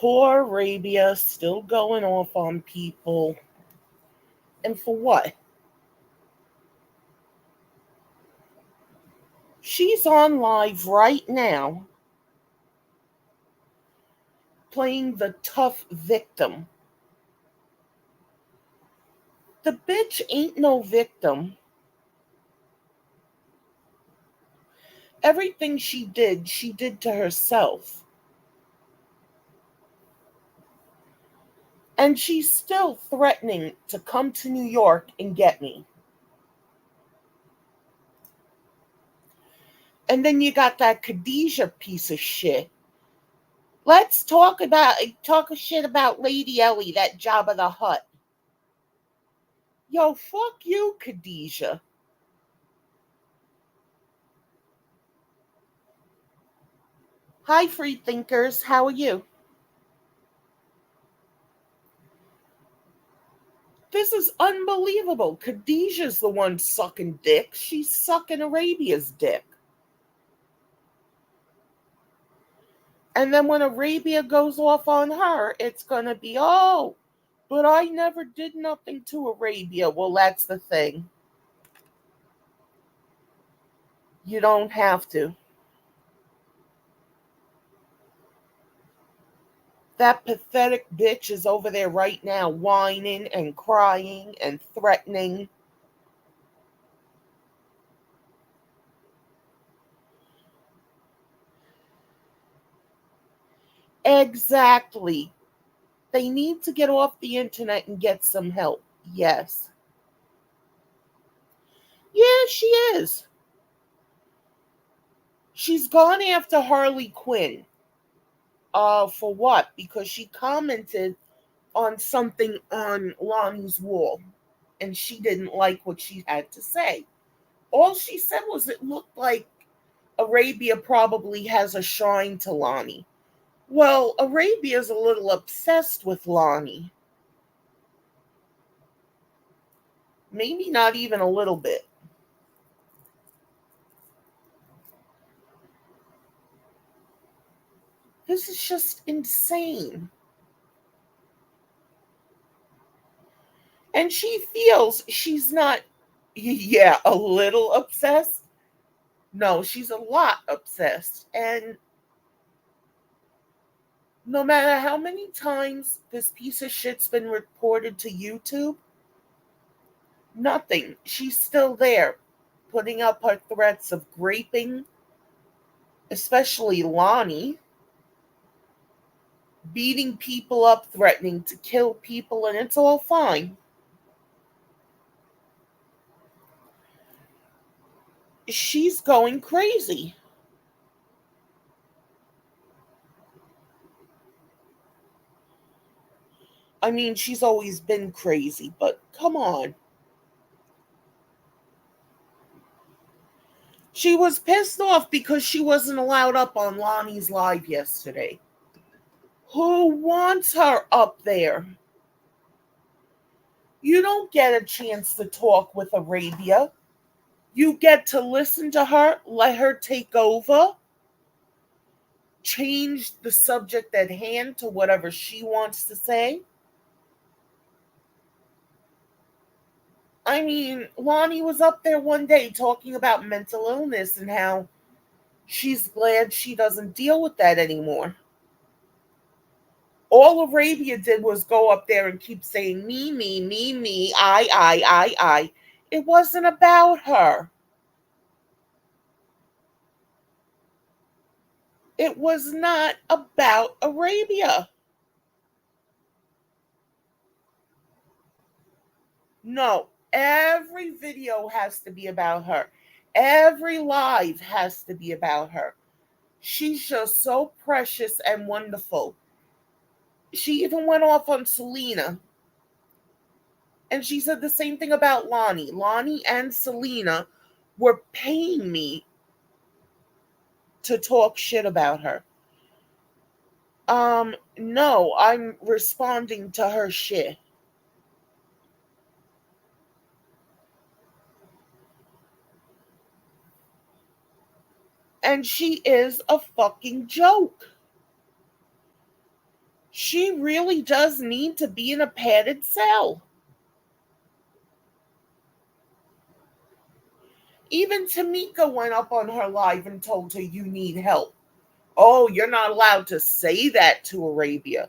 Poor Arabia still going off on people. And for what? She's on live right now playing the tough victim. The bitch ain't no victim. Everything she did to herself. And she's still threatening to come to New York and get me. And then you got that Khadijah piece of shit. Let's talk shit about Lady Ellie, that Jabba the Hutt. Yo, fuck you, Khadijah. Hi, free thinkers. How are you? This is unbelievable. Khadijah's the one sucking dick. She's sucking Arabia's dick. And then when Arabia goes off on her, it's going to be, oh, but I never did nothing to Arabia. Well, that's the thing. You don't have to. That pathetic bitch is over there right now whining and crying and threatening. Exactly. They need to get off the internet and get some help. Yes. Yeah, she is. She's gone after Harley Quinn. For what? Because she commented on something on Lonnie's wall and she didn't like what she had to say. All she said was it looked like Arabia probably has a shrine to Lonnie. Well, Arabia's a little obsessed with Lonnie. Maybe not even a little bit. This is just insane. And she feels she's not, yeah, a little obsessed. No, she's a lot obsessed. And no matter how many times this piece of shit's been reported to YouTube, nothing. She's still there, putting up her threats of raping, especially Lonnie, beating people up, threatening to kill people, and it's all fine. She's going crazy. I mean, she's always been crazy, but come on. She was pissed off because she wasn't allowed up on Lonnie's live yesterday. Who wants her up there? You don't get a chance to talk with Arabia. You get to listen to her, let her take over, change the subject at hand to whatever she wants to say. I mean, Lonnie was up there one day talking about mental illness and how she's glad she doesn't deal with that anymore. All Arabia did was go up there and keep saying, me, I. It wasn't about her. It was not about Arabia. No, every video has to be about her. Every live has to be about her. She's just so precious and wonderful. She even went off on Selena. And she said the same thing about Lonnie. Lonnie and Selena were paying me to talk shit about her. No, I'm responding to her shit. And she is a fucking joke. She really does need to be in a padded cell. Even Tamika went up on her live and told her, "You need help." Oh, you're not allowed to say that to Arabia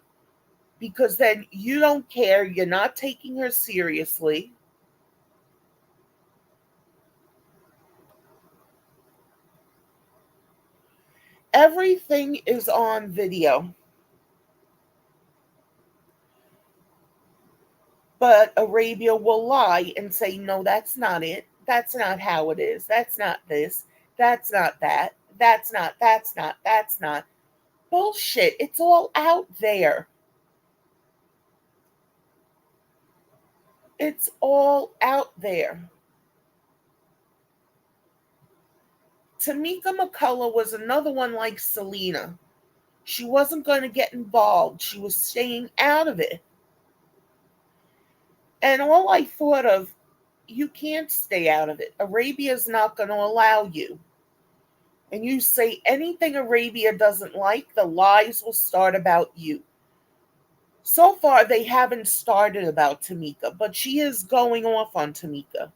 because then you don't care. You're not taking her seriously. Everything is on video. But Arabia will lie and say, "No, that's not it. That's not how it is. That's not this. That's not that. That's not. Bullshit. It's all out there. It's all out there." Tamika McCullough was another one like Selena. She wasn't going to get involved. She was staying out of it. And all I thought of, you can't stay out of it. Arabia's not going to allow you. And you say anything Arabia doesn't like, the lies will start about you. So far, they haven't started about Tamika, but she is going off on Tamika.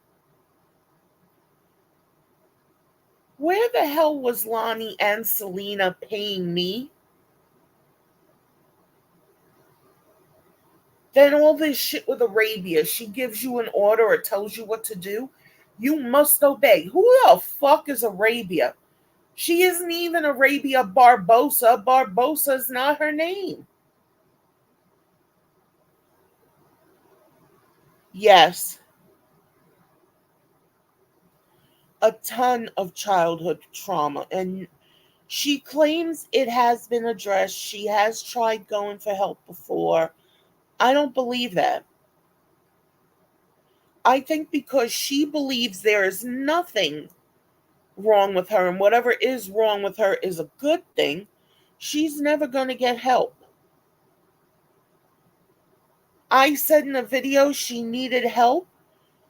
Where the hell was Lonnie and Selena paying me? Then all this shit with Arabia, she gives you an order or tells you what to do. You must obey. Who the fuck is Arabia? She isn't even Arabia Barbosa. Barbosa's not her name. Yes, a ton of childhood trauma. And she claims it has been addressed. She has tried going for help before. I don't believe that. I think because she believes there is nothing wrong with her and whatever is wrong with her is a good thing, she's never going to get help. I said in a video she needed help.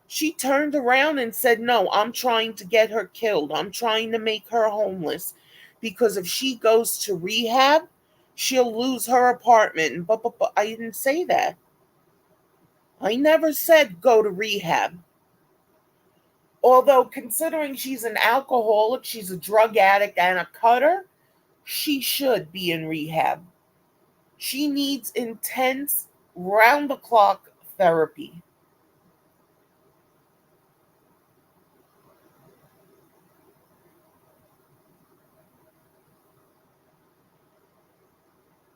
She turned around and said, "No, I'm trying to get her killed. I'm trying to make her homeless because if she goes to rehab, she'll lose her apartment." But I didn't say that. I never said go to rehab. Although, considering she's an alcoholic, she's a drug addict, and a cutter, she should be in rehab. She needs intense, round the clock therapy.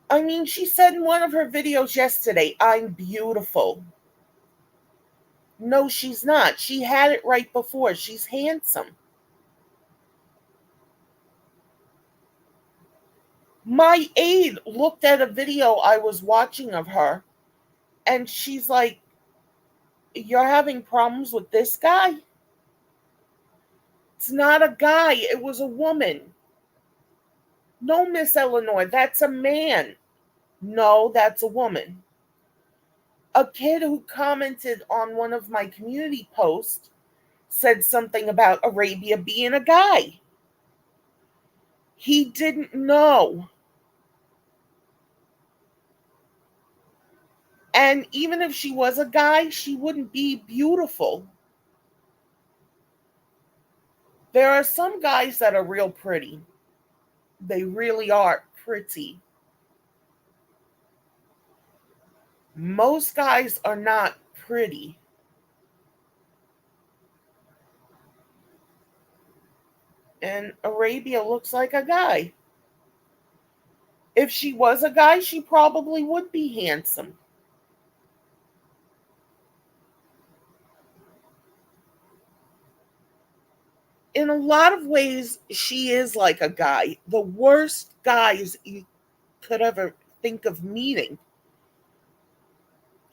I mean, she said in one of her videos yesterday, "I'm beautiful." No, she's not. She had it right before. She's handsome. My aide looked at a video I was watching of her and she's like, "You're having problems with this guy?" It's not a guy, it was a woman. No, Miss Eleanor, that's a man. No, that's a woman. A kid who commented on one of my community posts said something about Arabia being a guy. He didn't know. And even if she was a guy, she wouldn't be beautiful. There are some guys that are real pretty. They really are pretty. Most guys are not pretty. And Arabia looks like a guy. If she was a guy, she probably would be handsome. In a lot of ways, she is like a guy. The worst guys you could ever think of meeting.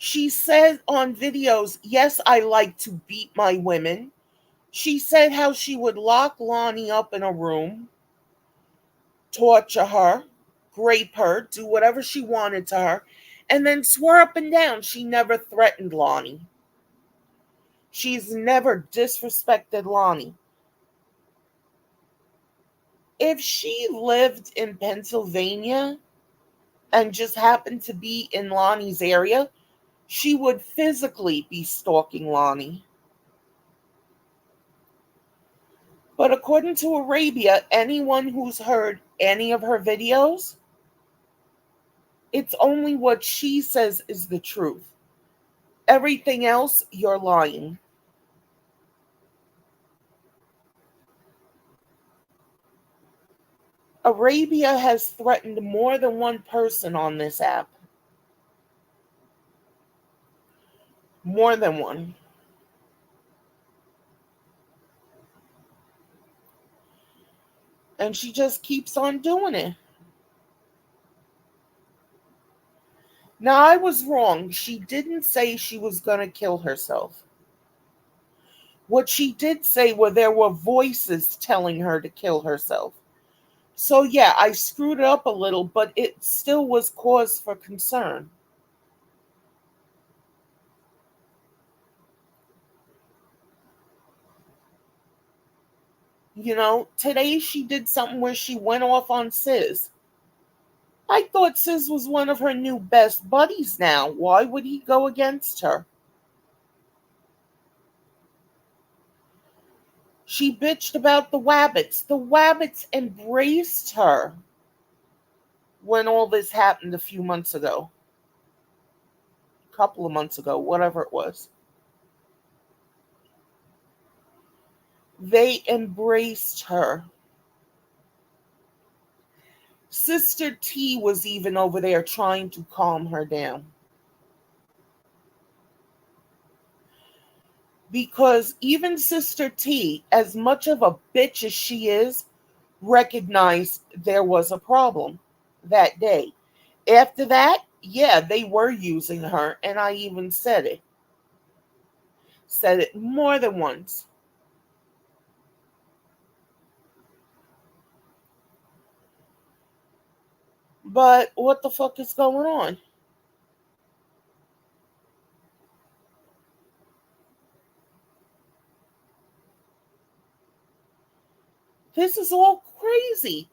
She said on videos, "Yes, I like to beat my women." She said how she would lock Lonnie up in a room, torture her, rape her, do whatever she wanted to her, and then swear up and down she never threatened Lonnie. She's never disrespected Lonnie. If she lived in Pennsylvania, and just happened to be in Lonnie's area, she would physically be stalking Lonnie. But according to Arabia, anyone who's heard any of her videos, it's only what she says is the truth. Everything else, you're lying. Arabia has threatened more than one person on this app. More than one. And she just keeps on doing it. Now, I was wrong. She didn't say she was going to kill herself. What she did say were there were voices telling her to kill herself. So, yeah, I screwed it up a little, but it still was cause for concern. Today she did something where she went off on Sis. I thought Sis was one of her new best buddies now. Why would he go against her? She bitched about the Wabbits. The Wabbits embraced her when all this happened a few months ago. A couple of months ago, whatever it was. They embraced her. Sister T was even over there trying to calm her down. Because even Sister T, as much of a bitch as she is, recognized there was a problem that day. After that, yeah, they were using her, and I even said it. Said it more than once. But what the fuck is going on? This is all crazy.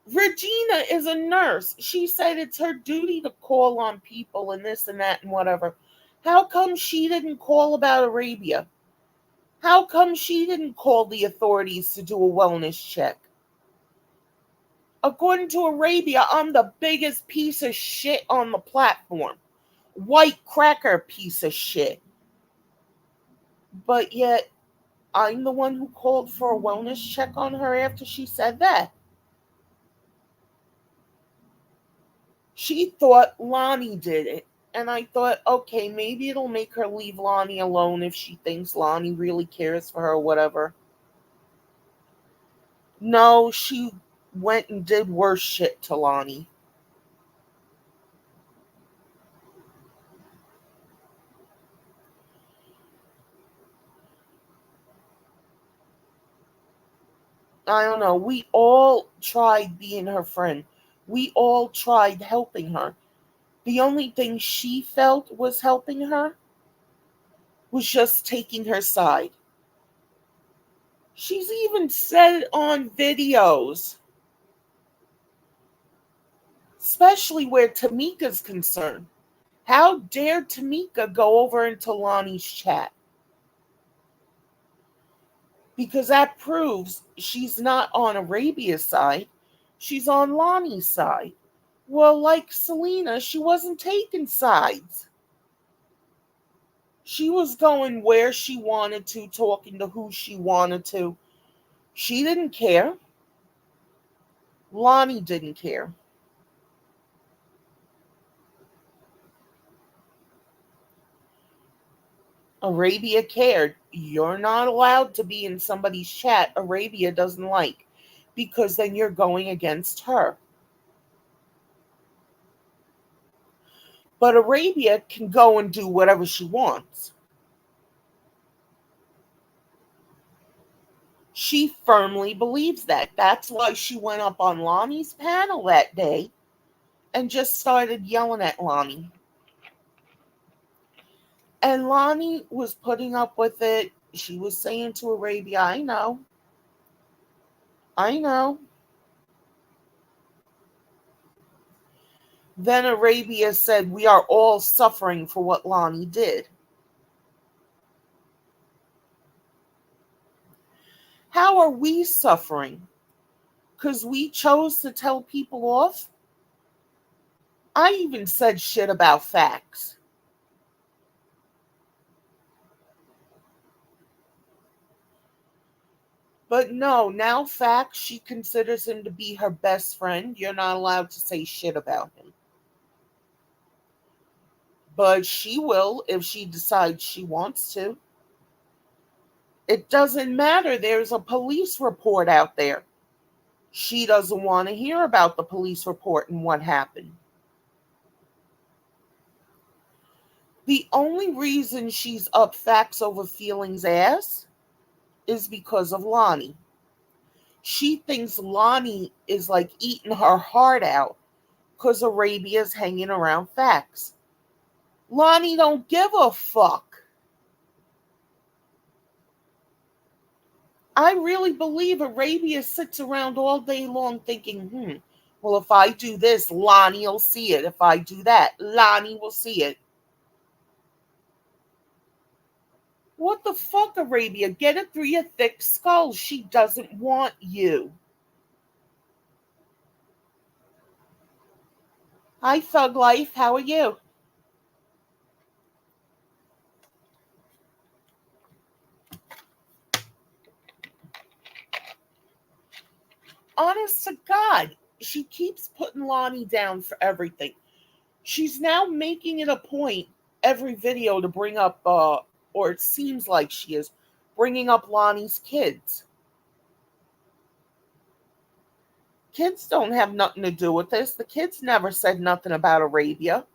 Regina is a nurse. She said it's her duty to call on people and this and that and whatever. How come she didn't call about Arabia? How come she didn't call the authorities to do a wellness check? According to Arabia, I'm the biggest piece of shit on the platform. White cracker piece of shit. But yet, I'm the one who called for a wellness check on her after she said that. She thought Lonnie did it. And I thought, okay, maybe it'll make her leave Lonnie alone if she thinks Lonnie really cares for her or whatever. No, she went and did worse shit to Lonnie. I don't know. We all tried being her friend. We all tried helping her. The only thing she felt was helping her was just taking her side. She's even said it on videos, especially where Tamika's concerned. How dare Tamika go over into Lonnie's chat? Because that proves she's not on Arabia's side, she's on Lonnie's side. Well, like Selena, she wasn't taking sides. She was going where she wanted to, talking to who she wanted to. She didn't care. Lonnie didn't care. Arabia cared. You're not allowed to be in somebody's chat Arabia doesn't like because then you're going against her. But Arabia can go and do whatever she wants. She firmly believes that. That's why she went up on Lonnie's panel that day and just started yelling at Lonnie. And Lonnie was putting up with it. She was saying to Arabia, I know. I know. Then Arabia said, "We are all suffering for what Lonnie did." How are we suffering? Because we chose to tell people off? I even said shit about facts. But no, now facts, she considers him to be her best friend. You're not allowed to say shit about him. But she will if she decides she wants to. It doesn't matter. There's a police report out there. She doesn't want to hear about the police report and what happened. The only reason she's up facts over feelings ass is because of Lonnie. She thinks Lonnie is like eating her heart out because Arabia's hanging around facts. Lonnie don't give a fuck. I really believe Arabia sits around all day long thinking, well, if I do this, Lonnie will see it. If I do that, Lonnie will see it. What the fuck, Arabia? Get it through your thick skull. She doesn't want you. Hi, Thug Life. How are you? Honest to God, she keeps putting Lonnie down for everything. She's now making it a point every video to bring up, or it seems like she is, bringing up Lonnie's kids. Kids don't have nothing to do with this. The kids never said nothing about Arabia.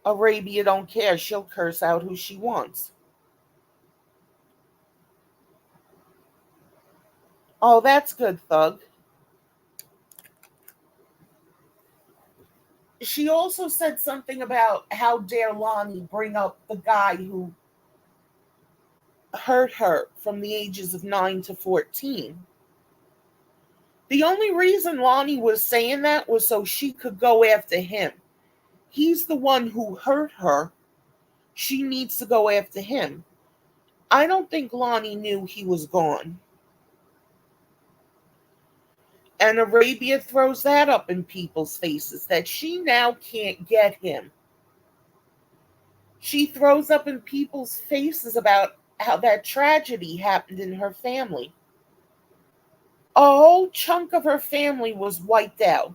Arabia don't care. She'll curse out who she wants. Oh, that's good, Thug. She also said something about how dare Lonnie bring up the guy who hurt her from the ages of 9 to 14. The only reason Lonnie was saying that was so she could go after him. He's the one who hurt her. She needs to go after him. I don't think Lonnie knew he was gone. And Arabia throws that up in people's faces that she now can't get him. She throws up in people's faces about how that tragedy happened in her family. A whole chunk of her family was wiped out.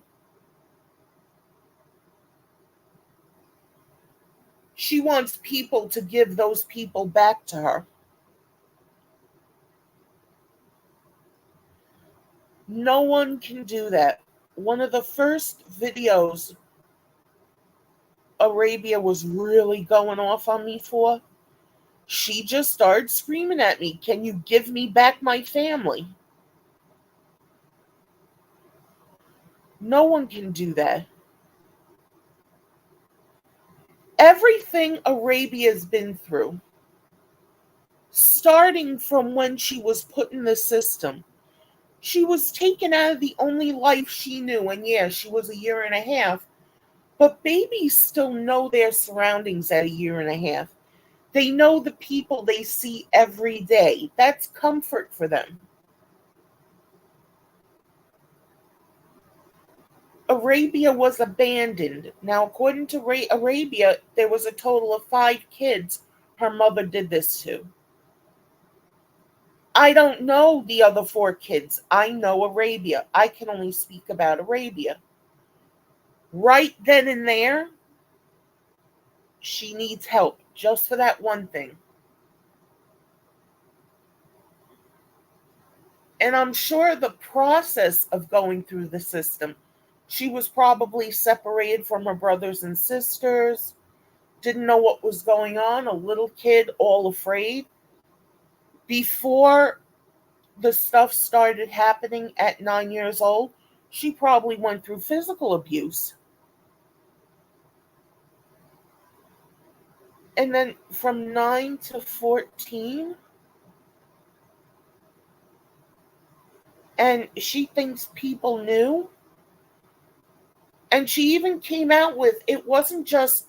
She wants people to give those people back to her. No one can do that. One of the first videos Arabia was really going off on me for, she just started screaming at me, "Can you give me back my family?" No one can do that. Everything Arabia's been through, starting from when she was put in the system, she was taken out of the only life she knew. And yeah, she was a year and a half, but babies still know their surroundings at a year and a half. They know the people they see every day. That's comfort for them. Arabia was abandoned. Now, according to Arabia, there was a total of 5 kids her mother did this to. I don't know the other 4 kids. I know Arabia. I can only speak about Arabia. Right then and there, she needs help just for that one thing. And I'm sure the process of going through the system, she was probably separated from her brothers and sisters, didn't know what was going on, a little kid, all afraid. Before the stuff started happening at 9 years old, she probably went through physical abuse. And then from 9 to 14, and she thinks people knew. And she even came out with it wasn't just,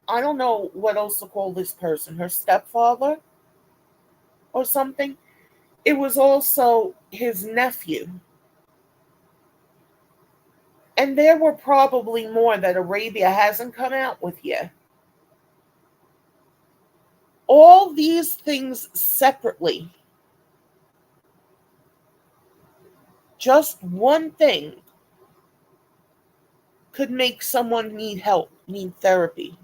I don't know what else to call this person, her stepfather or something. It was also his nephew. And there were probably more that Arabia hasn't come out with yet. All these things separately, just one thing could make someone need help, need therapy.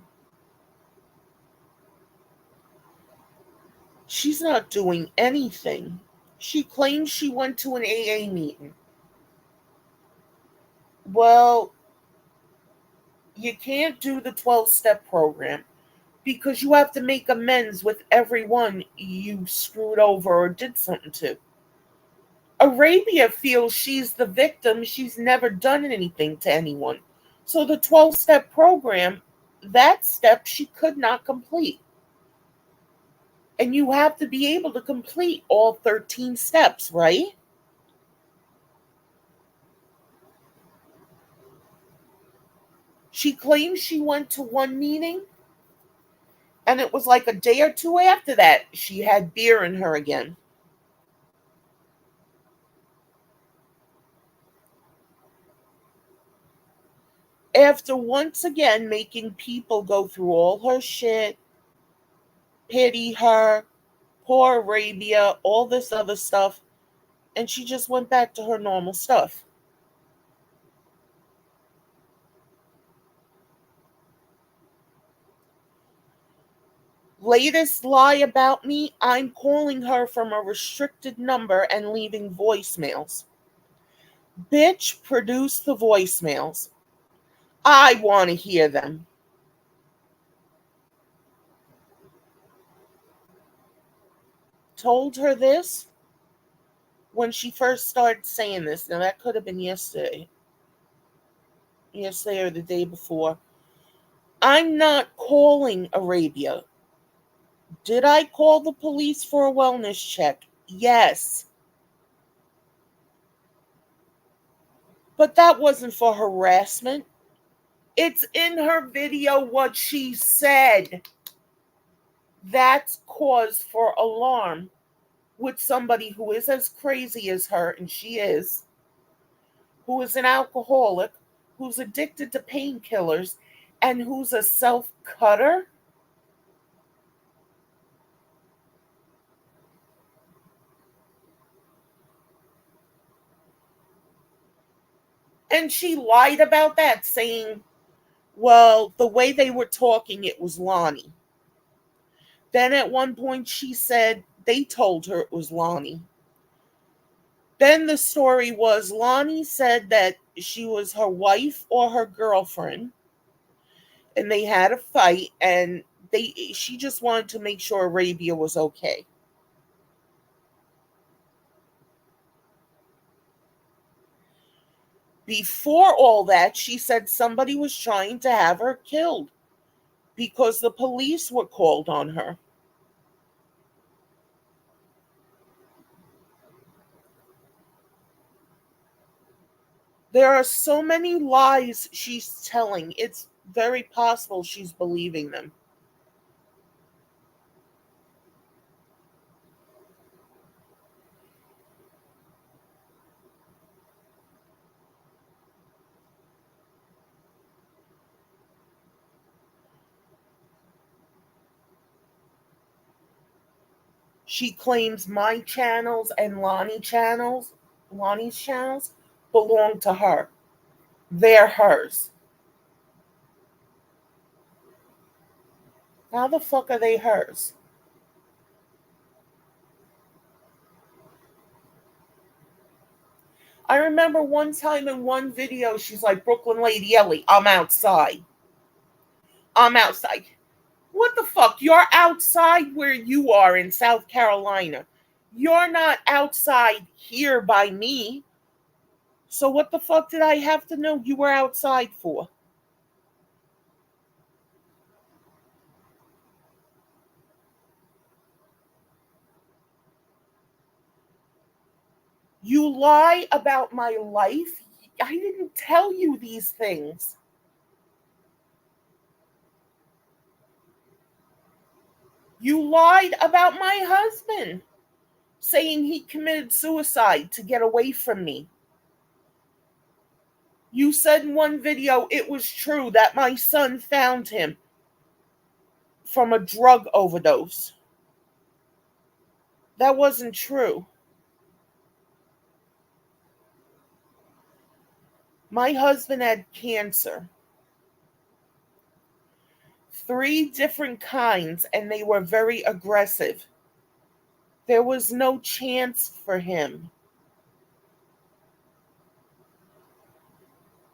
She's not doing anything. She claims she went to an AA meeting. Well, you can't do the 12-step program because you have to make amends with everyone you screwed over or did something to. Arabia feels she's the victim. She's never done anything to anyone. So the 12-step program, that step she could not complete. And you have to be able to complete all 13 steps, right? She claims she went to one meeting, and it was like a day or two after that, she had beer in her again. After once again making people go through all her shit, pity her, poor Arabia, all this other stuff, and she just went back to her normal stuff. Latest lie about me, I'm calling her from a restricted number and leaving voicemails. Bitch, produce the voicemails. I want to hear them. Told her this when she first started saying this. Now, that could have been yesterday or the day before. I'm not calling Arabia. Did I call the police for a wellness check? Yes. But that wasn't for harassment. It's in her video what she said. That's cause for alarm with somebody who is as crazy as her, and she is, who is an alcoholic, who's addicted to painkillers, and who's a self cutter. And she lied about that, saying, well, the way they were talking, it was Lonnie. Then at one point, she said they told her it was Lonnie. Then the story was Lonnie said that she was her wife or her girlfriend, and they had a fight, and she just wanted to make sure Arabia was okay. Before all that, she said somebody was trying to have her killed because the police were called on her. There are so many lies she's telling. It's very possible she's believing them. She claims my channels and Lonnie's channels belong to her. They're hers. How the fuck are they hers? I remember one time in one video, she's like, Brooklyn Lady Ellie, I'm outside. I'm outside. What the fuck? You're outside where you are in South Carolina. You're not outside here by me. So what the fuck did I have to know you were outside for? You lie about my life. I didn't tell you these things. You lied about my husband, saying he committed suicide to get away from me. You said in one video it was true that my son found him from a drug overdose. That wasn't true. My husband had cancer. 3 different kinds, and they were very aggressive. There was no chance for him.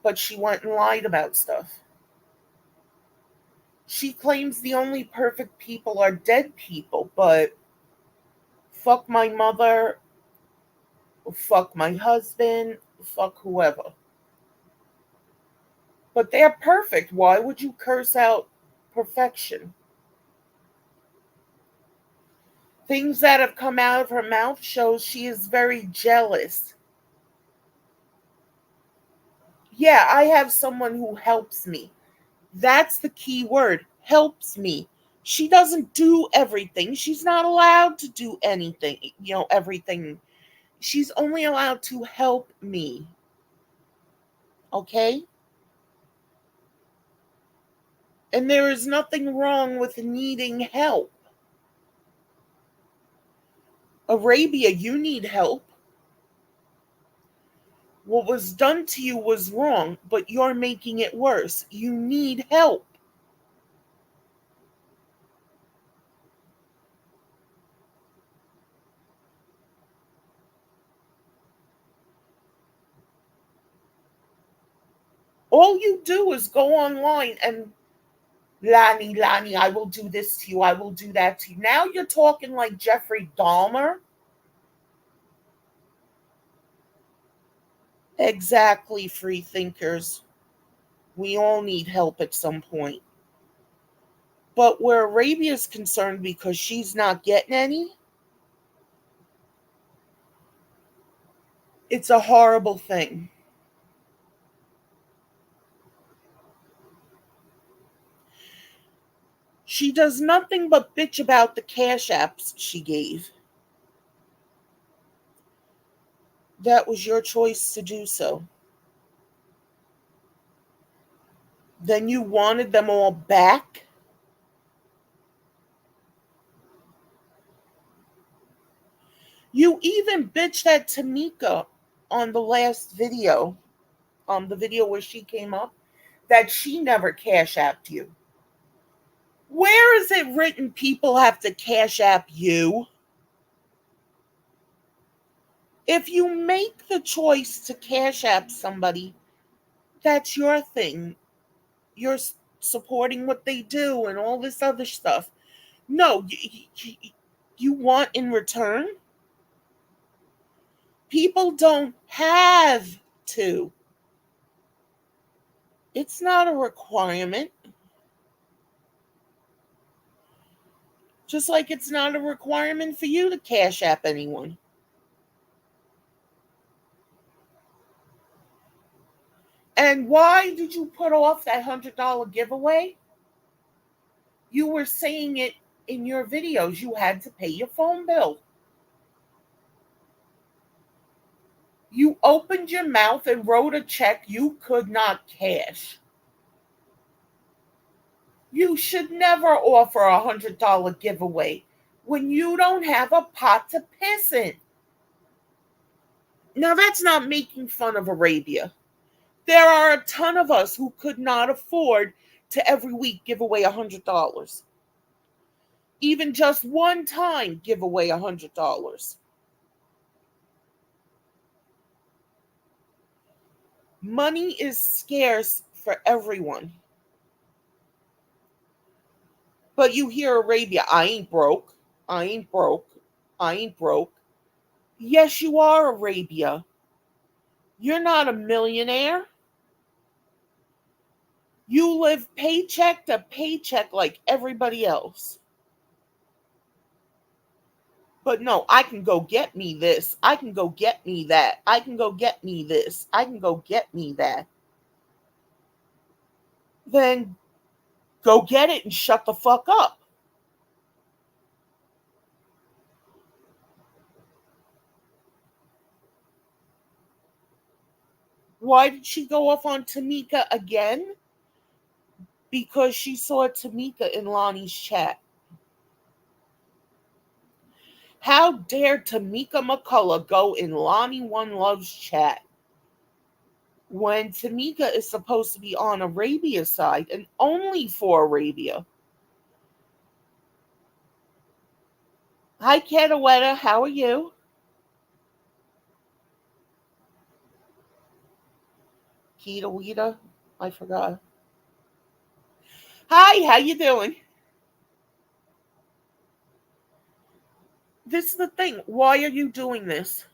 But she went and lied about stuff. She claims the only perfect people are dead people, but fuck my mother, fuck my husband, fuck whoever. But they're perfect. Why would you curse out perfection? Things that have come out of her mouth shows she is very jealous. Yeah, I have someone who helps me. That's the key word, helps me. She doesn't do everything. She's not allowed to do anything, everything. She's only allowed to help me. Okay? And there is nothing wrong with needing help. Arabia, you need help. What was done to you was wrong, but you're making it worse. You need help. All you do is go online and Lani, I will do this to you. I will do that to you. Now you're talking like Jeffrey Dahmer. Exactly, free thinkers. We all need help at some point. But where Arabia is concerned, because she's not getting any, it's a horrible thing. She does nothing but bitch about the cash apps she gave. That was your choice to do so. Then you wanted them all back? You even bitched at Tamika on the last video, the video where she came up, that she never cash apped you. Where is it written people have to cash app you? If you make the choice to cash app somebody, that's your thing. You're supporting what they do and all this other stuff. No, you want in return? People don't have to. It's not a requirement. Just like it's not a requirement for you to cash app anyone. And why did you put off that $100 giveaway? You were saying it in your videos. You had to pay your phone bill. You opened your mouth and wrote a check you could not cash. You should never offer a $100 giveaway when you don't have a pot to piss in. Now, that's not making fun of Arabia. There are a ton of us who could not afford to every week give away $100. Even just one time give away $100. Money is scarce for everyone. But you hear Arabia, I ain't broke. I ain't broke. I ain't broke. Yes, you are, Arabia. You're not a millionaire. You live paycheck to paycheck like everybody else. But no, I can go get me this. I can go get me that. I can go get me this. I can go get me that. Then go get it and shut the fuck up. Why did she go off on Tamika again? Because she saw Tamika in Lonnie's chat. How dare Tamika McCullough go in Lonnie One Love's chat when Tamika is supposed to be on Arabia's side and only for Arabia? Hi, Ketaweta. How are you? Ketaweta? I forgot. Hi, how you doing? This is the thing. Why are you doing this?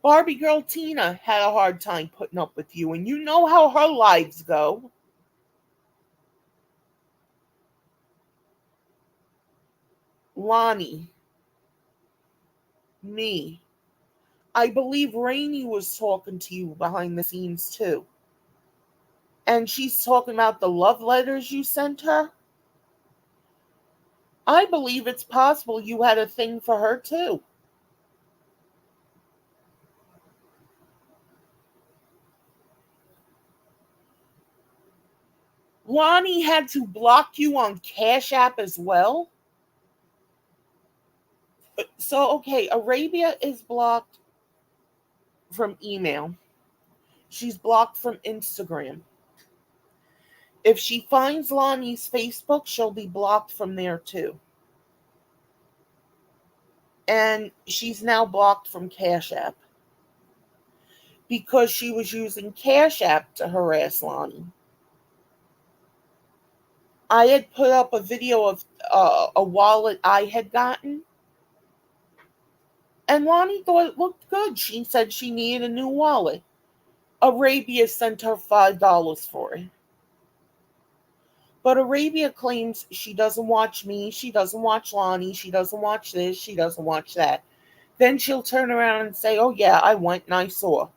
Barbie girl Tina had a hard time putting up with you, and you know how her lives go. Lonnie, me. I believe Rainey was talking to you behind the scenes too. And she's talking about the love letters you sent her. I believe it's possible you had a thing for her too. Lonnie had to block you on Cash App as well. So, okay, Arabia is blocked from email. She's blocked from Instagram. If she finds Lonnie's Facebook, she'll be blocked from there too. And she's now blocked from Cash App because she was using Cash App to harass Lonnie. I had put up a video of a wallet I had gotten, and Lonnie thought it looked good. She said she needed a new wallet. Arabia sent her $5 for it. But Arabia claims she doesn't watch me, she doesn't watch Lonnie, she doesn't watch this, she doesn't watch that. Then she'll turn around and say, oh yeah, I went and I saw.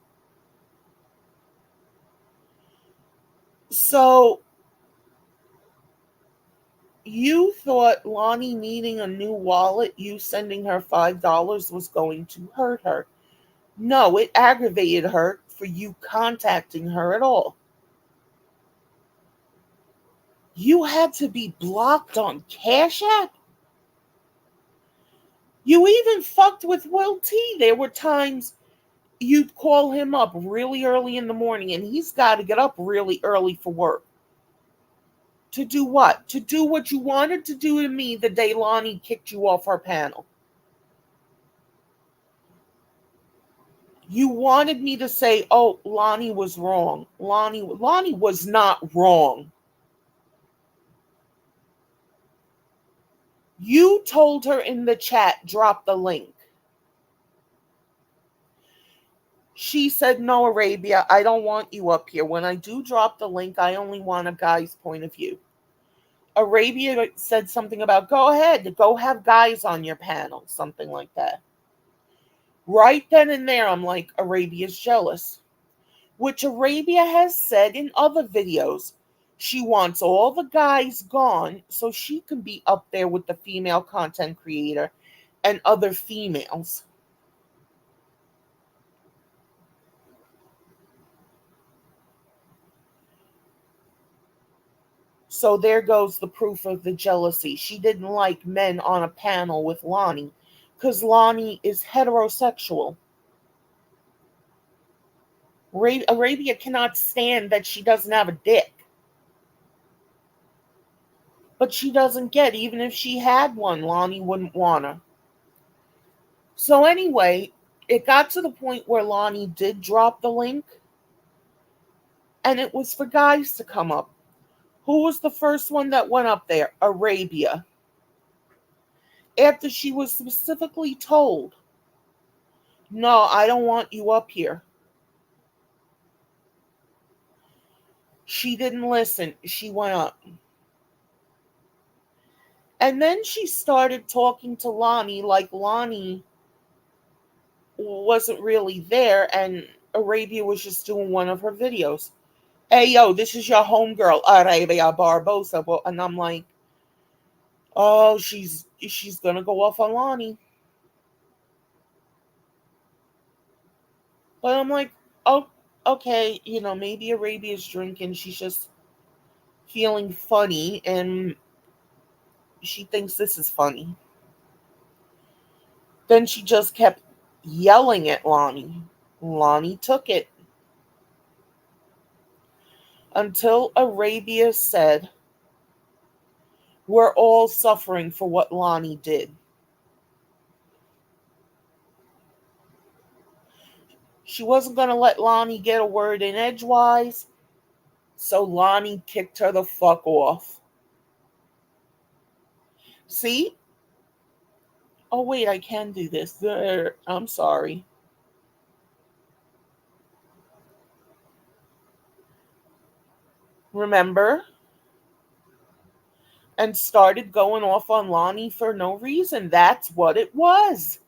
So you thought Lonnie needing a new wallet, you sending her $5 was going to hurt her. No, it aggravated her for you contacting her at all. You had to be blocked on Cash App? You even fucked with Will T. There were times you'd call him up really early in the morning, and he's got to get up really early for work. To do what? To do what you wanted to do to me the day Lonnie kicked you off her panel. You wanted me to say, oh, Lonnie was wrong. Lonnie was not wrong. You told her in the chat, drop the link. She said, no, Arabia, I don't want you up here. When I do drop the link, I only want a guy's point of view. Arabia said something about, go ahead, go have guys on your panel, something like that. Right then and there, I'm like, Arabia's jealous. Which Arabia has said in other videos. She wants all the guys gone so she can be up there with the female content creator and other females. So there goes the proof of the jealousy. She didn't like men on a panel with Lonnie because Lonnie is heterosexual. Arabia cannot stand that she doesn't have a dick. But she doesn't get, even if she had one, Lonnie wouldn't want her. So anyway, it got to the point where Lonnie did drop the link, and it was for guys to come up. Who was the first one that went up there? Arabia. After she was specifically told, no, I don't want you up here. She didn't listen. She went up. And then she started talking to Lonnie like Lonnie wasn't really there and Arabia was just doing one of her videos. Hey, yo, this is your homegirl, Arabia Barbosa. And I'm like, oh, she's gonna go off on Lonnie. But I'm like, oh, okay, maybe Arabia's drinking. She's just feeling funny and she thinks this is funny. Then she just kept yelling at Lonnie. Lonnie took it until Arabia said, we're all suffering for what Lonnie did. She wasn't going to let Lonnie get a word in edgewise, so Lonnie kicked her the fuck off. See? Oh, wait, I can do this. I'm sorry. Remember? And started going off on Lonnie for no reason. That's what it was.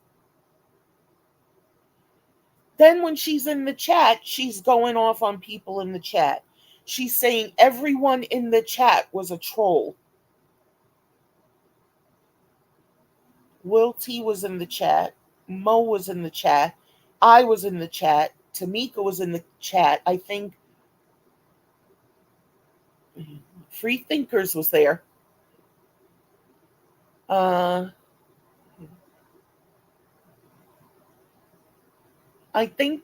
Then when she's in the chat, she's going off on people in the chat. She's saying everyone in the chat was a troll. Will T was in the chat. Mo was in the chat. I was in the chat. Tamika was in the chat. I think Free Thinkers was there. I think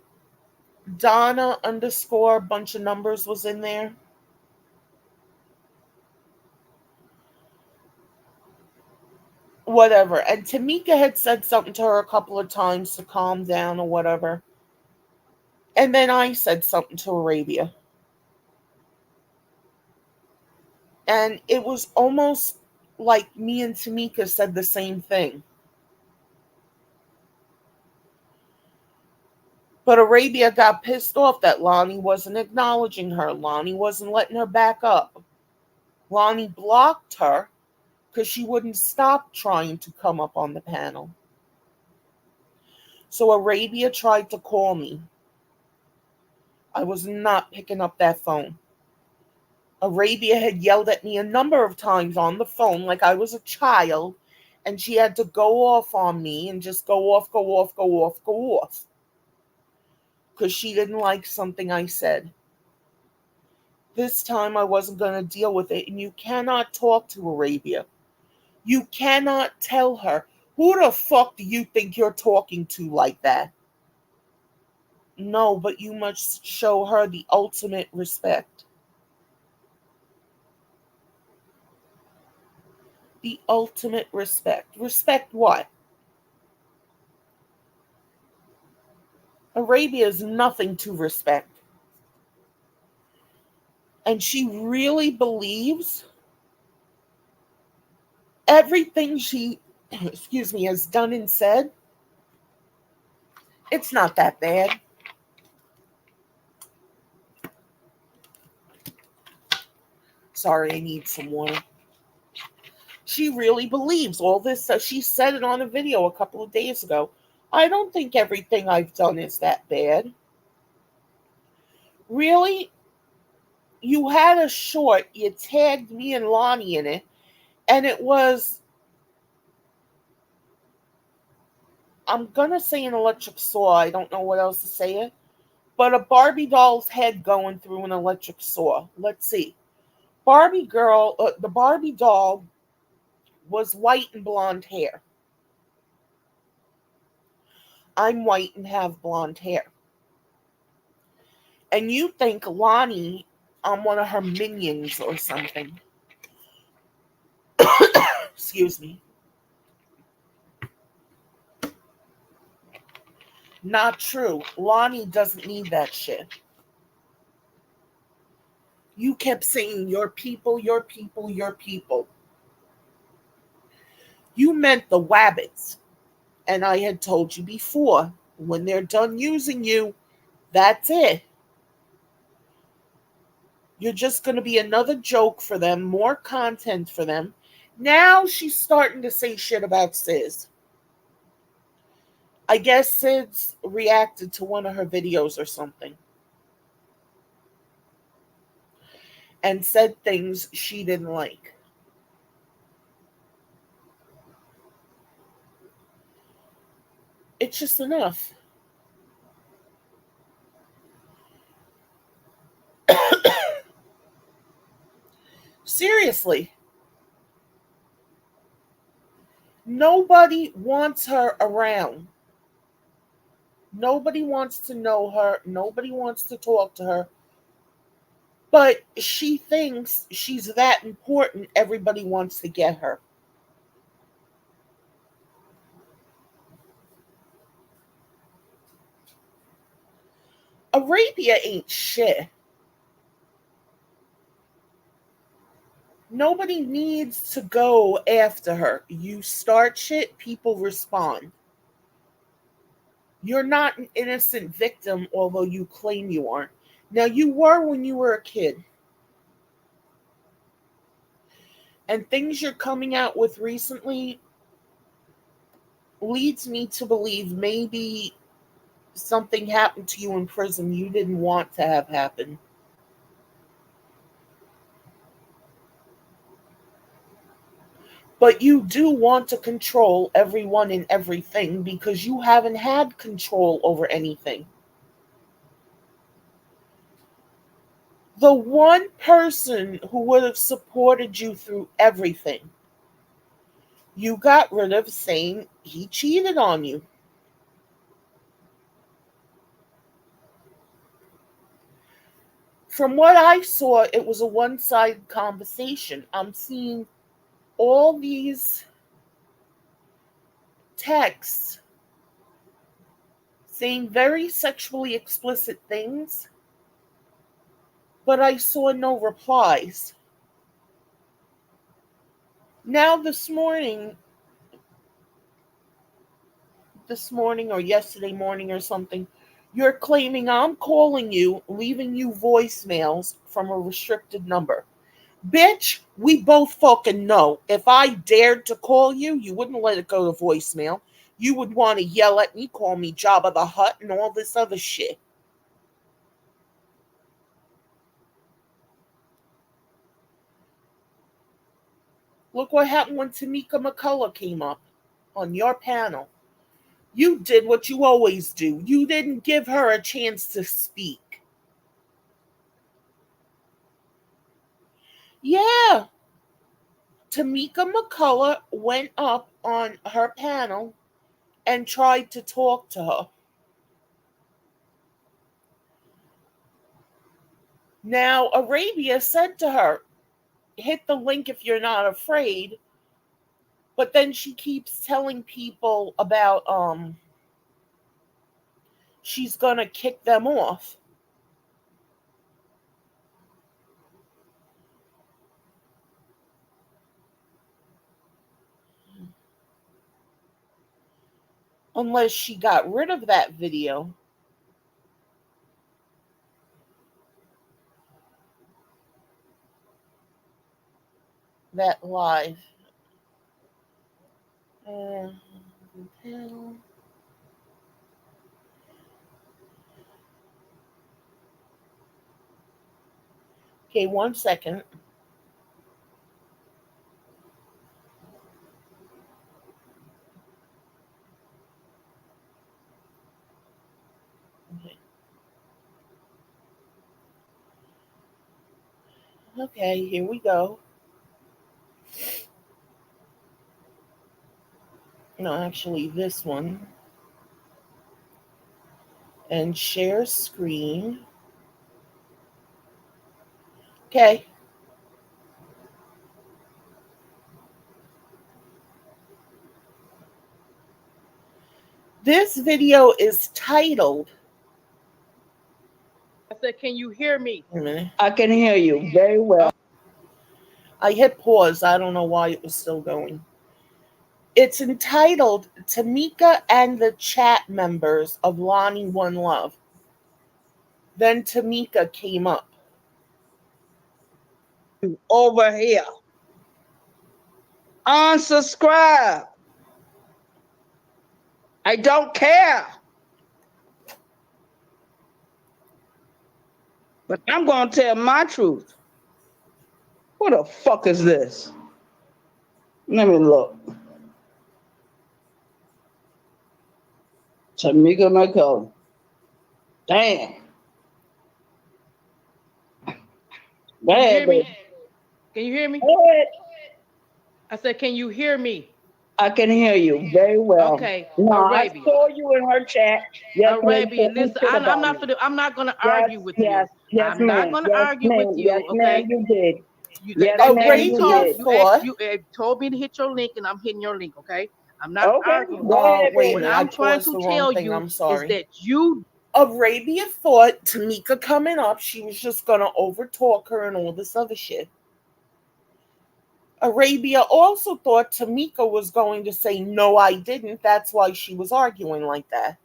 Donna underscore bunch of numbers was in there. Whatever. And Tamika had said something to her a couple of times to calm down or whatever. And then I said something to Arabia. And it was almost like me and Tamika said the same thing. But Arabia got pissed off that Lonnie wasn't acknowledging her. Lonnie wasn't letting her back up. Lonnie blocked her because she wouldn't stop trying to come up on the panel. So Arabia tried to call me. I was not picking up that phone. Arabia had yelled at me a number of times on the phone like I was a child, and she had to go off on me and just go off, because she didn't like something I said. This time I wasn't going to deal with it, and you cannot talk to Arabia. You cannot tell her, who the fuck do you think you're talking to like that? No, but you must show her the ultimate respect. The ultimate respect. Respect what? Arabia is nothing to respect. And she really believes everything she, has done and said. It's not that bad. Sorry, I need some water. She really believes all this. She said it on a video a couple of days ago. I don't think everything I've done is that bad. Really? You had a short, you tagged me and Lonnie in it, and it was, I'm going to say an electric saw. I don't know what else to say it. But a Barbie doll's head going through an electric saw. Let's see. The Barbie doll was white and blonde hair. I'm white and have blonde hair. And you think Lonnie, I'm one of her minions or something. Excuse me. Not true. Lonnie doesn't need that shit. You kept saying your people, your people, your people. You meant the Wabbits. And I had told you before, when they're done using you, that's it. You're just going to be another joke for them, more content for them, Now she's starting to say shit about Sis. I guess Sid's reacted to one of her videos or something and said things she didn't like. It's just enough. Seriously. Nobody wants her around. Nobody wants to know her. Nobody wants to talk to her. But she thinks she's that important. Everybody wants to get her. Arabia ain't shit. Nobody needs to go after her. You start shit, people respond. You're not an innocent victim, although you claim you aren't. Now, you were when you were a kid. And things you're coming out with recently leads me to believe maybe something happened to you in prison you didn't want to have happen. But you do want to control everyone and everything because you haven't had control over anything. The one person who would have supported you through everything, you got rid of saying he cheated on you. From what I saw, it was a one sided conversation. I'm seeing all these texts saying very sexually explicit things, but I saw no replies. Now, this morning or yesterday morning or something, you're claiming I'm calling you, leaving you voicemails from a restricted number. Bitch, we both fucking know. If I dared to call you, you wouldn't let it go to voicemail. You would want to yell at me, call me Jabba the Hutt, and all this other shit. Look what happened when Tamika McCullough came up on your panel. You did what you always do. You didn't give her a chance to speak. Yeah, Tamika McCullough went up on her panel and tried to talk to her. Now, Arabia said to her, hit the link if you're not afraid. But then she keeps telling people about she's gonna kick them off. Unless she got rid of that video. That live. Uh, okay, 1 second. Okay, here we go. No, actually, this one. And share screen. Okay. This video is titled. I said, can you hear me? Wait a minute. I can hear you very well. I hit pause. I don't know why it was still going. It's entitled Tamika and the Chat Members of Lonnie One Love. Then Tamika came up. Over here. Unsubscribe. I don't care. But I'm going to tell my truth. What the fuck is this? Let me look. Tamika McCullough. Damn. Can you hear Bad, me? baby. Can you hear me? Go ahead. I said, can you hear me? I can hear you very well. Okay, No, I Arabia. saw you in her chat. Yes, ma'am. Arabia, listen, I'm not gonna argue with you. Yes, I'm not ma'am. gonna Yes, argue with ma'am. Yes, you, ma'am. okay? You did. You Yes, ma'am. you You Arabia did. told you asked thought. you told me to hit your link and I'm hitting your link, okay? I'm not Okay, arguing with go you. ahead, Wait a What baby. minute, I I'm trying paused to the wrong tell thing. you I'm is sorry. that you Arabia thought Tamika coming up, she was just gonna overtalk her and all this other shit. Arabia also thought Tamika was going to say, no, I didn't. That's why she was arguing like that.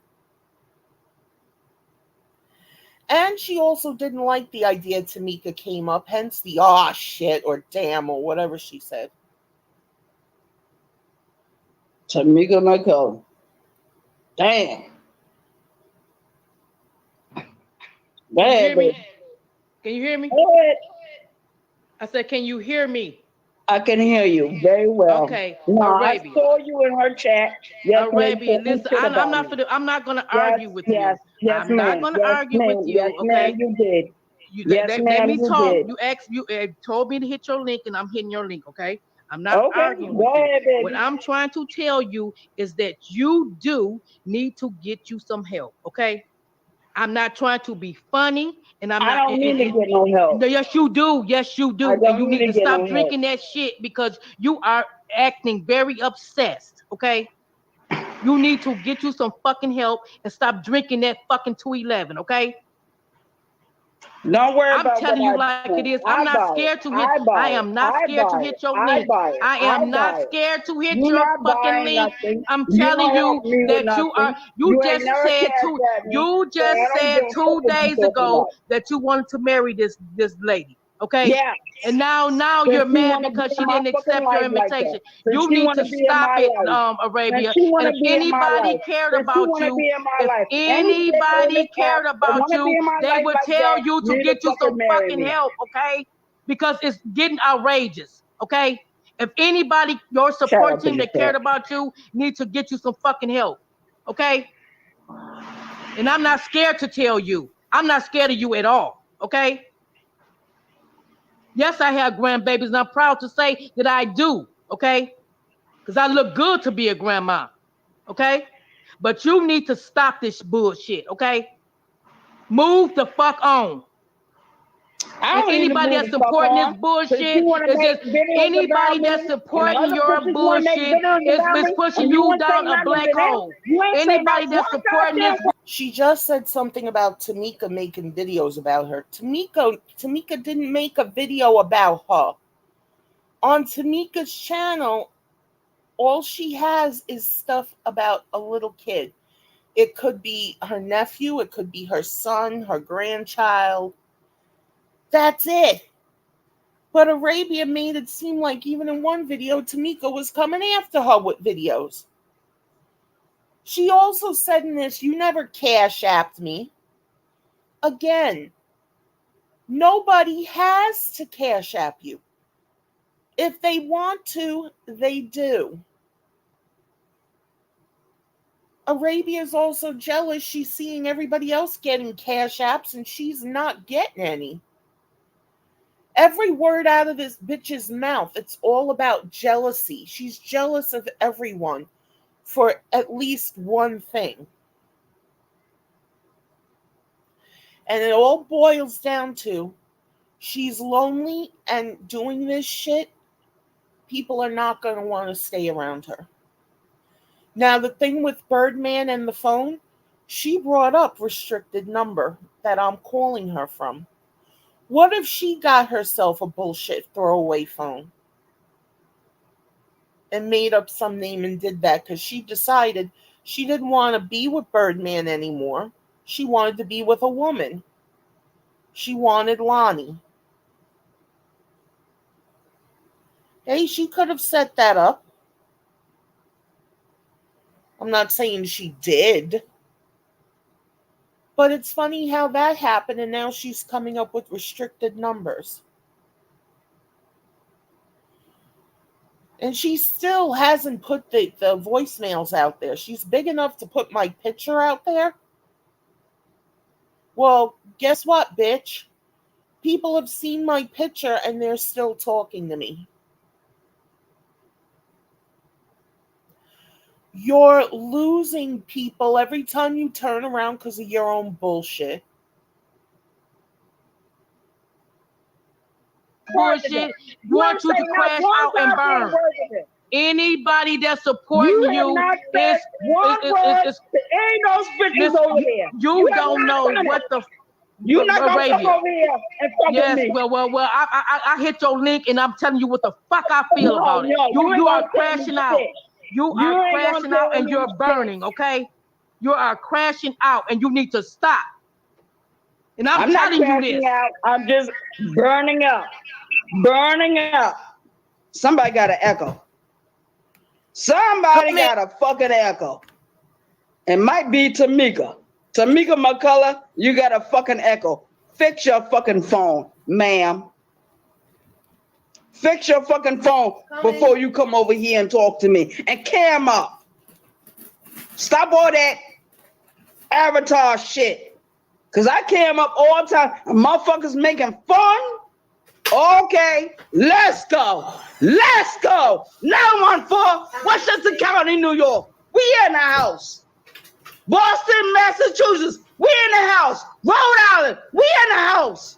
And she also didn't like the idea Tamika came up, hence the shit or damn or whatever she said. Tamika McCullough. Damn. can you hear Bad, me? baby. Can you hear me? Go ahead. I said, can you hear me? I can hear you very well. Okay, No, I Arabia. saw you in her chat. Yes, ma'am. Arabia, listen, I'm not gonna Yes, argue with yes, you. yes, I'm not ma'am. gonna Yes, argue with ma'am. Yes, you, ma'am. okay? You did. You Yes, let ma'am. me You talk. did. You asked you told me to hit your link and I'm hitting your link, okay? I'm not Okay, arguing with go you. ahead, What baby. I'm trying to tell you is that you do need to get you some help, okay? I'm not trying to be funny, and I'm I not. don't need to get no help. No, yes, you do. Yes, you I do. And don't you need need to to get stop no help. drinking that shit because you are acting very obsessed. Okay, you need to get you some fucking help and stop drinking that fucking 211. Okay, Don't worry I'm about what telling you I like it do. is. I'm I not buy it. scared to hit. I I buy it. am not I scared to buy it. hit your I link. buy it. I I am buy not it. scared to hit You your not fucking buying link. nothing. I'm You telling don't help you me with that you are. nothing. You ain't just never said cash two. at me. You So just I don't said give a fuck two what you days talking ago about. that you wanted to marry this lady. Okay. Yeah. And now Since you're she mad want to be because in she my didn't fucking accept your life like that. invitation. Since You she need want to to be in stop my it, life. Since Arabia. she want And to if be in my anybody life. cared Since she about want to you, be in my if life. Any bitch on anybody this app cared that about want to be you, in my they life would like tell that you to need to get you some fucking marry fucking me. help, okay? Because it's getting outrageous, okay? If anybody, your Shut support up in team the that cared chat. about you, need to get you some fucking help, okay? And I'm not scared to tell you. I'm not scared of you at all, okay? Yes, I have grandbabies, and I'm proud to say that I do, okay? Because I look good to be a grandma, okay? But you need to stop this bullshit, okay? Move the fuck on. I And don't need to anybody move that's the fuck supporting this on. Since you bullshit want to is make just videos about anybody me, that's and the supporting other your bitches want to make bullshit videos is about me, pushing and you you won't say down a nothing black to them, hole. you ain't say not Anybody that's one supporting this goddamn. She just said something about Tamika making videos about her. Tamika didn't make a video about her. On Tamika's channel, all she has is stuff about a little kid. It could be her nephew, it could be her son, her grandchild. That's it. But Arabia made it seem like even in one video, Tamika was coming after her with videos. She also said in this, you never cash apped me. Again, nobody has to cash app you. If they want to, they do. Arabia is also jealous. She's seeing everybody else getting cash apps and she's not getting any. Every word out of this bitch's mouth, it's all about jealousy. She's jealous of everyone for at least one thing. And it all boils down to she's lonely and doing this shit. People are not going to want to stay around her. Now, the thing with Birdman and the phone, she brought up restricted number that I'm calling her from. What if she got herself a bullshit throwaway phone and made up some name and did that because she decided she didn't want to be with Birdman anymore. She wanted to be with a woman. She wanted Lonnie. Hey, she could have set that up. I'm not saying she did. But it's funny how that happened, and now she's coming up with restricted numbers. And she still hasn't put the voicemails out there. She's big enough to put my picture out there. Well, guess what, bitch? People have seen my picture and they're still talking to me. You're losing people every time you turn around because of your own bullshit. Bullshit. Want you to crash out and burn. Anybody that's supporting you ain't no bitches over there. You don't know what the. You're not gonna come over here and fuck with me. Well. I hit your link and I'm telling you what the fuck I feel about it. You are crashing out. You are crashing out and you're burning. Okay, you are crashing out and you need to stop. And I'm telling you this. Out. I'm just burning up. Burning up. Somebody got an echo. Somebody got a fucking echo. It might be Tamika. Tamika McCullough, you got a fucking echo. Fix your fucking phone, ma'am. Fix your fucking phone before you come over here and talk to me. And cam up. Stop all that avatar shit. Because I cam up all the time. And motherfuckers making fun. Okay, let's go. Let's go. 914 Westchester County, New York. We in the house. Boston, Massachusetts. We in the house. Rhode Island. We in the house.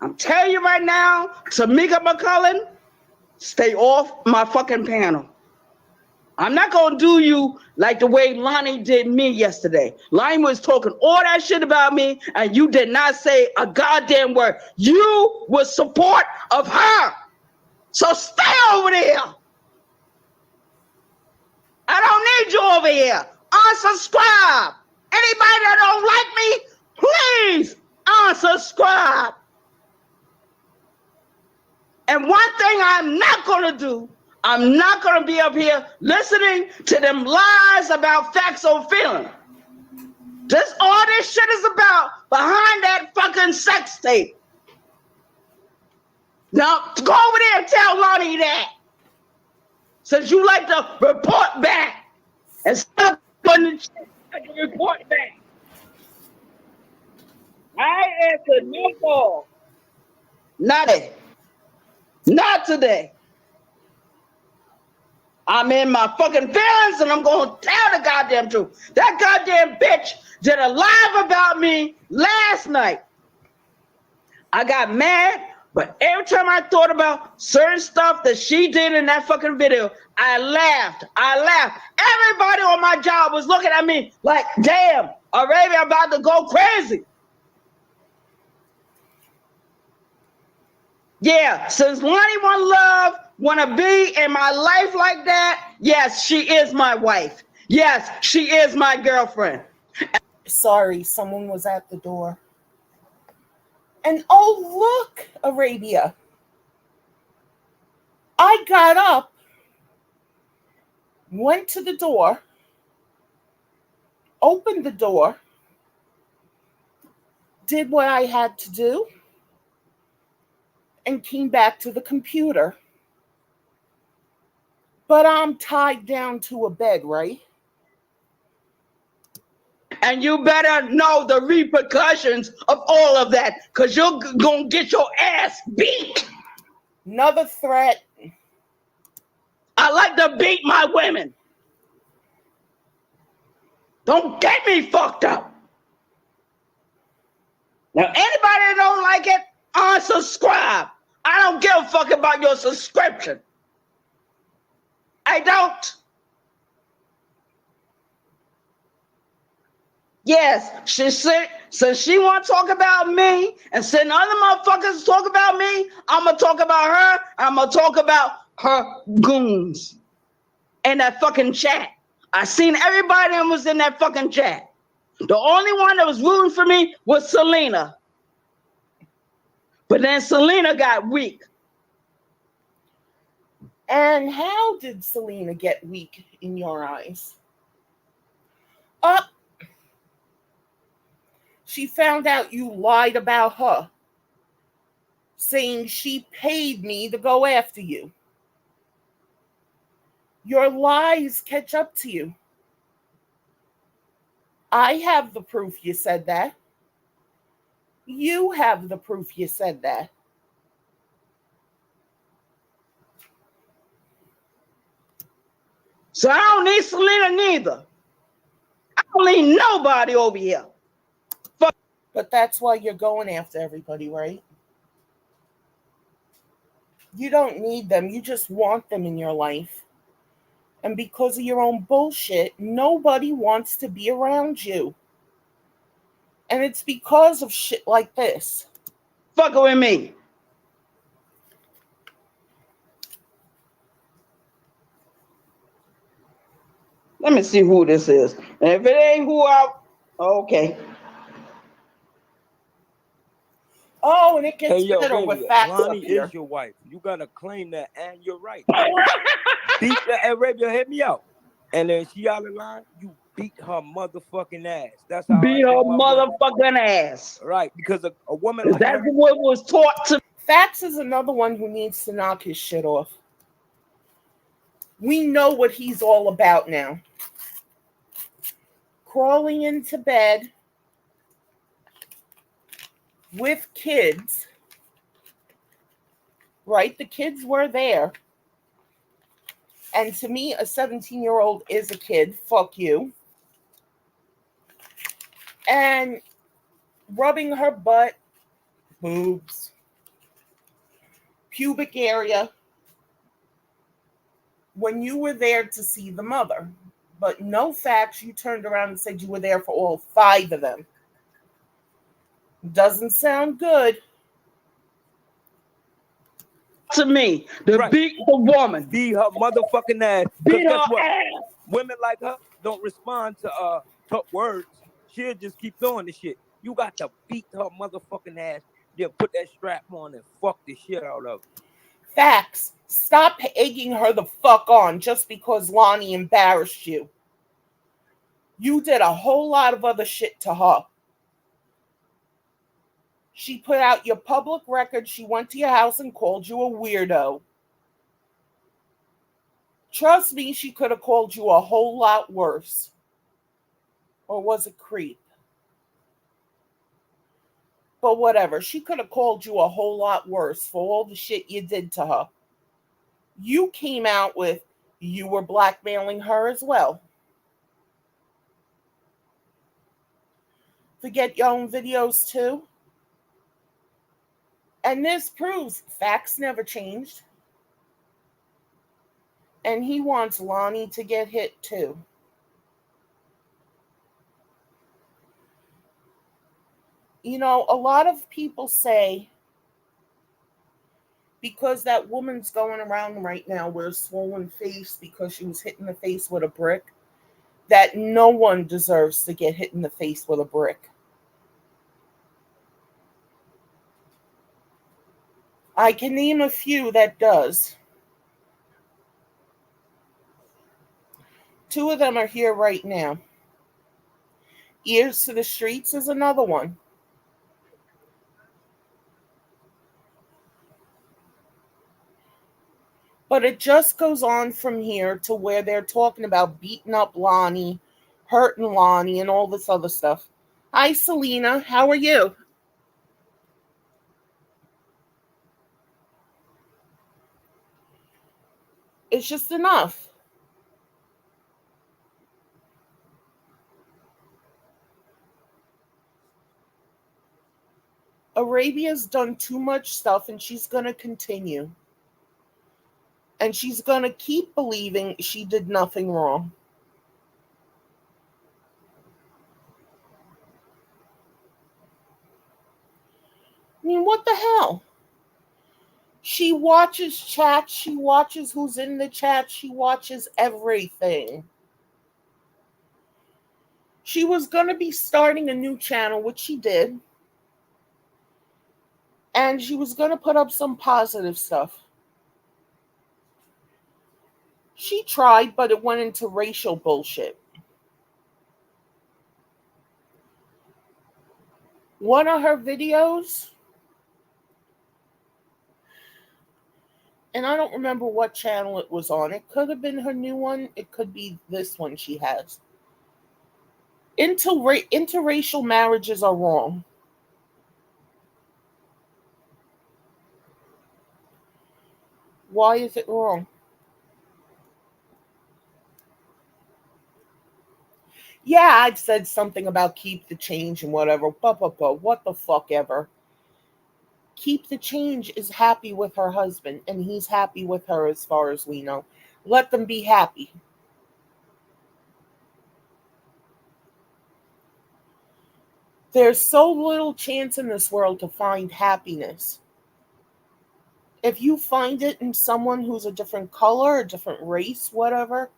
I'm telling you right now, Tamika McCullough, stay off my fucking panel. I'm not going to do you like the way Lonnie did me yesterday. Lonnie was talking all that shit about me, and you did not say a goddamn word. You were support of her. So stay over there. I don't need you over here. Unsubscribe. Anybody that don't like me, please unsubscribe. And one thing I'm not going to do, I'm not going to be up here listening to them lies about facts or feeling. This all this shit is about behind that fucking sex tape. Now, go over there and tell Lonnie that. Since you like to report back and stop putting the shit to report back. I answered no call. Not today. Not today. I'm in my fucking feelings and I'm going to tell the goddamn truth. That goddamn bitch did a live about me last night. I got mad, but every time I thought about certain stuff that she did in that fucking video, I laughed. Everybody on my job was looking at me like, damn, Arabia about to go crazy. Yeah, since Lonnie One Love wanna be in my life like that, yes, she is my wife. Yes, she is my girlfriend. Sorry, someone was at the door. And oh, look, Arabia. I got up, went to the door, opened the door, did what I had to do, and came back to the computer. But I'm tied down to a bed, right? And you better know the repercussions of all of that, because you're going to get your ass beat. Another threat. I like to beat my women. Don't get me fucked up. Now, anybody that don't like it, unsubscribe. I don't give a fuck about your subscription. I don't. Yes, she said, since she want to talk about me and send other motherfuckers to talk about me, I'm going to talk about her. I'm going to talk about her goons in that fucking chat. I seen everybody that was in that fucking chat. The only one that was rooting for me was Selena. But then Selena got weak. And how did Selena get weak in your eyes? Uh, she found out you lied about her, saying she paid me to go after you. Your lies catch up to you. I have the proof you said that. You have the proof you said that. So I don't need Selena neither. I don't need nobody over here. But that's why you're going after everybody, right? You don't need them. You just want them in your life. And because of your own bullshit, nobody wants to be around you. And it's because of shit like this. Fucking with me. Let me see who this is. And if it ain't who okay. Oh, and it gets Hey, yo, better with baby, facts up Lonnie here. is your wife. You gotta claim that, and you're right. Beat that Arabia, hit me out. And then she out of line, you beat her motherfucking ass. That's how Beat I her do my women. motherfucking ass. Right, because a woman like That's her, what was taught to. Facts is another one who needs to knock his shit off. We know what he's all about now. Crawling into bed with kids, right? The kids were there. And to me, a 17-year-old is a kid. Fuck you. And rubbing her butt, boobs, pubic area, when you were there to see the mother. But no facts, you turned around and said you were there for all 5 of them. Doesn't sound good. To me, to right, beat the woman. beat her motherfucking ass. Beat Because guess her what? ass. Women like her don't respond to tough words. She'll just keep doing the shit. You got to beat her motherfucking ass, then put that strap on and fuck the shit out of her. Facts. Stop egging her the fuck on just because Lonnie embarrassed you. You did a whole lot of other shit to her. She put out your public record. She went to your house and called you a weirdo. Trust me, she could have called you a whole lot worse. Or was it creep? But whatever. She could have called you a whole lot worse for all the shit you did to her. You came out with you were blackmailing her as well. Forget your own videos too. And this proves facts never changed. And he wants Lonnie to get hit too. You know, a lot of people say because that woman's going around right now with a swollen face because she was hit in the face with a brick, that no one deserves to get hit in the face with a brick. I can name a few that does. 2 of them are here right now. Ears to the Streets is another one. But it just goes on from here to where they're talking about beating up Lonnie, hurting Lonnie, and all this other stuff. Hi, Selena. How are you? It's just enough. Arabia's done too much stuff and she's going to continue. And she's going to keep believing she did nothing wrong. I mean, what the hell? She watches chats. She watches who's in the chat. She watches everything. She was going to be starting a new channel, which she did. And she was going to put up some positive stuff. She tried, but it went into racial bullshit. One of her videos, and I don't remember what channel it was on. It could have been her new one. It could be this one she has. Interracial marriages are wrong. Why is it wrong? Yeah, I've said something about keep the change and whatever. What the fuck ever. Keep the change is happy with her husband, and he's happy with her as far as we know. Let them be happy. There's so little chance in this world to find happiness. If you find it in someone who's a different color, a different race, whatever,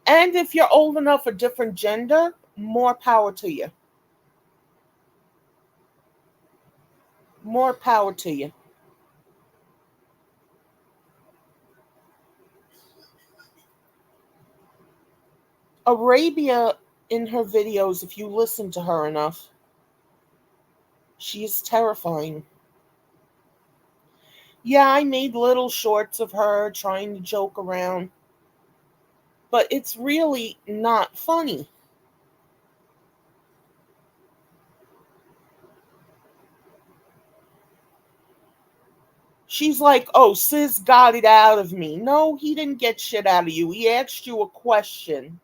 and if you're old enough, a different gender, more power to you. More power to you. Arabia, in her videos, if you listen to her enough, she is terrifying. Yeah, I made little shorts of her trying to joke around, but it's really not funny. She's like, oh, Sis got it out of me. No, he didn't get shit out of you. He asked you a question.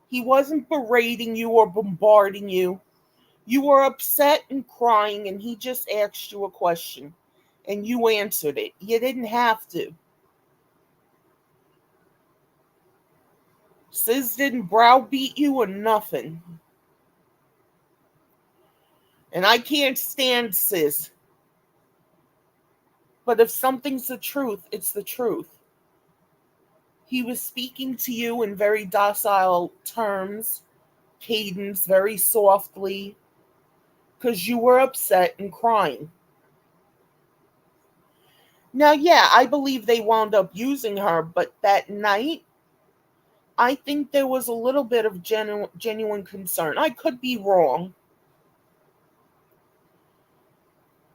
He wasn't berating you or bombarding you. You were upset and crying, and he just asked you a question, and you answered it. You didn't have to. Sis didn't browbeat you or nothing. And I can't stand Sis. But if something's the truth, it's the truth. He was speaking to you in very docile terms, cadence, very softly, because you were upset and crying. Now, yeah, I believe they wound up using her, but that night, I think there was a little bit of genuine concern. I could be wrong.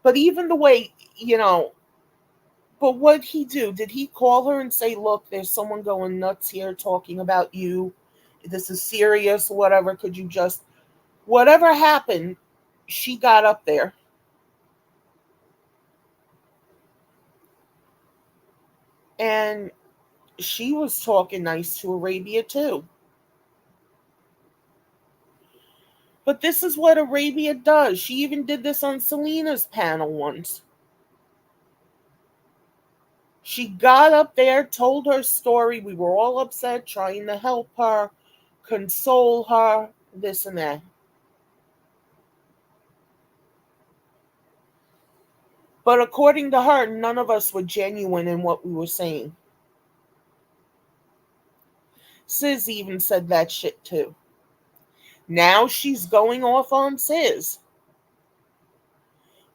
But even the way, but what'd he do? Did he call her and say, look, there's someone going nuts here talking about you. This is serious, whatever. Could you just, whatever happened, she got up there. And she was talking nice to Arabia too. But this is what Arabia does. She even did this on Selena's panel once. She got up there, told her story. We were all upset, trying to help her, console her, this and that. But according to her, none of us were genuine in what we were saying. Sis even said that shit too. Now she's going off on Sis.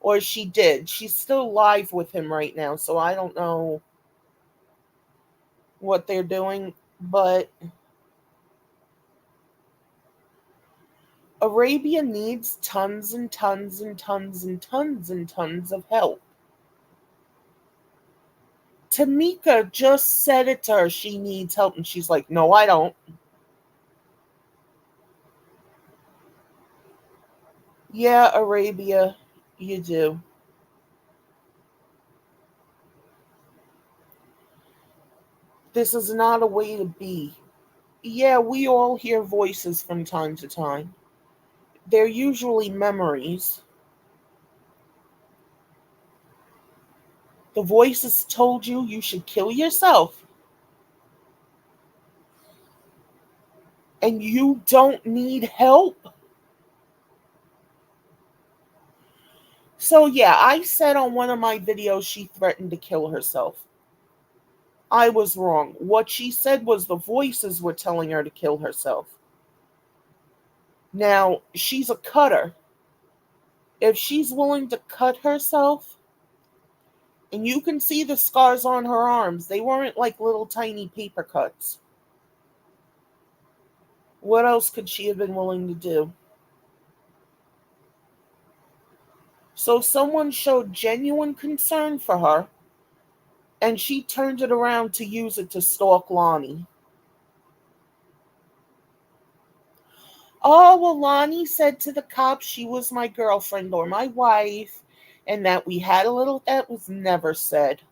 Or she did. She's still live with him right now, so I don't know what they're doing, but Arabia needs tons and tons and tons and tons and tons of help. Tamika just said it to her, she needs help, and she's like, no, I don't. Yeah, Arabia, you do. This is not a way to be. Yeah, we all hear voices from time to time. They're usually memories. The voices told you you should kill yourself. And you don't need help. So yeah, I said on one of my videos she threatened to kill herself. I was wrong. What she said was the voices were telling her to kill herself. Now, she's a cutter. If she's willing to cut herself, And you can see the scars on her arms. They weren't like little tiny paper cuts. What else could she have been willing to do? So someone showed genuine concern for her, and she turned it around to use it to stalk Lonnie. Oh, well, Lonnie said to the cops she was my girlfriend or my wife, and that we had a little. That was never said.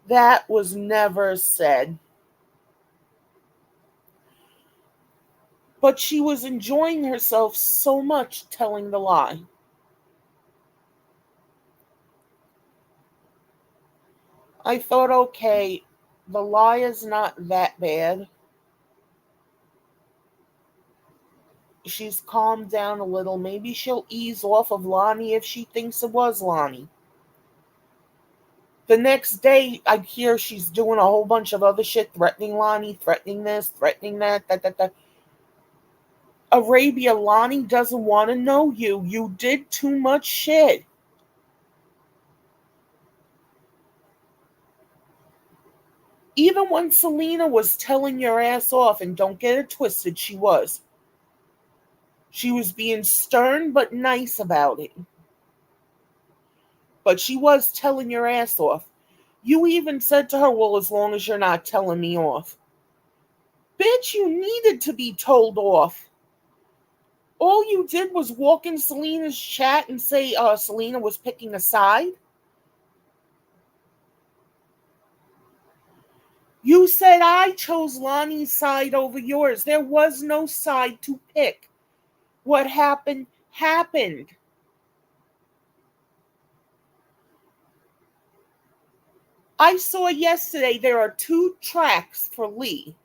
That was never said. But she was enjoying herself so much telling the lie. I thought, okay, the lie is not that bad. She's calmed down a little. Maybe she'll ease off of Lonnie if she thinks it was Lonnie. The next day, I hear she's doing a whole bunch of other shit, threatening Lonnie, threatening this, threatening that. Arabia, Lonnie doesn't want to know you. You did too much shit. Even when Selena was telling your ass off, and don't get it twisted, she was. She was being stern but nice about it. But she was telling your ass off. You even said to her, well, as long as you're not telling me off. Bitch, you needed to be told off. All you did was walk in Selena's chat and say Selena was picking a side. You said I chose Lonnie's side over yours. There was no side to pick. What happened, happened. I saw yesterday there are 2 tracks for Lee.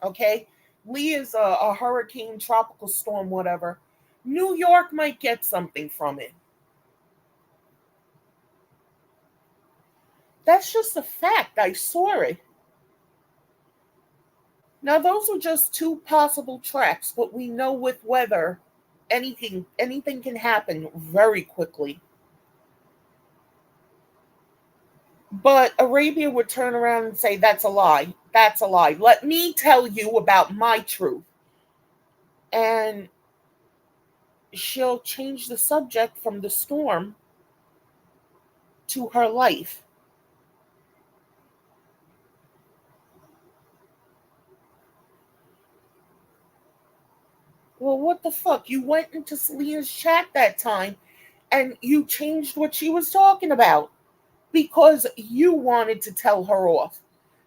Okay? Lee is a hurricane, tropical storm, whatever. New York might get something from it. That's just a fact. I saw it. Now, those are just 2 possible tracks, but we know with weather, anything can happen very quickly. But Arabia would turn around and say, that's a lie. That's a lie. Let me tell you about my truth. And she'll change the subject from the storm to her life. Well, what the fuck? You went into Selena's chat that time and you changed what she was talking about because you wanted to tell her off.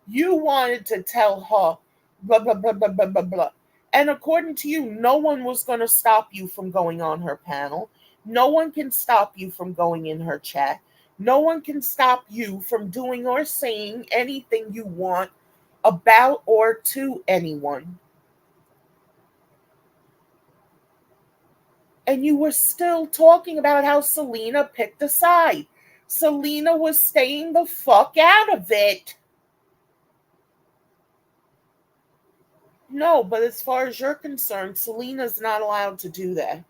You wanted to tell her blah, blah, blah, blah, blah, blah, blah. And according to you, no one was going to stop you from going on her panel. No one can stop you from going in her chat. No one can stop you from doing or saying anything you want about or to anyone. And you were still talking about how Selena picked a side. Selena was staying the fuck out of it. No, but as far as you're concerned, Selena's not allowed to do that.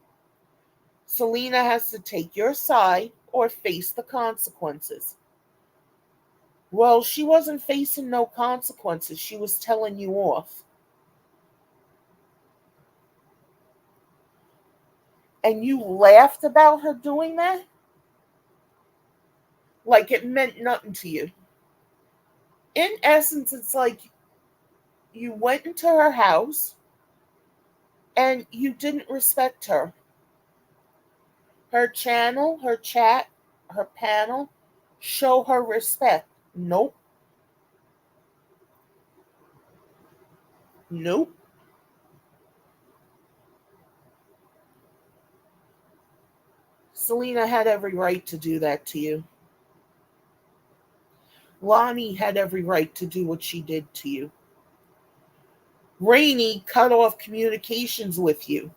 Selena has to take your side or face the consequences. Well, she wasn't facing no consequences. She was telling you off. And you laughed about her doing that? Like it meant nothing to you. In essence, it's like you went into her house and you didn't respect her. Her channel, her chat, her panel, show her respect. Nope. Nope. Selena had every right to do that to you. Lonnie had every right to do what she did to you. Rainey cut off communications with you.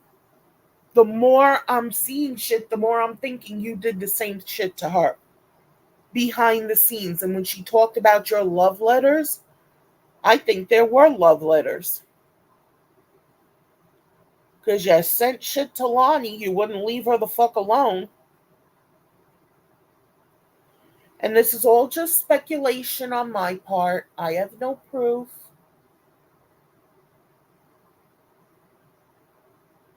The more I'm seeing shit, the more I'm thinking you did the same shit to her. Behind the scenes. And when she talked about your love letters, I think there were love letters. Because you sent shit to Lonnie, you wouldn't leave her the fuck alone. And this is all just speculation on my part. I have no proof.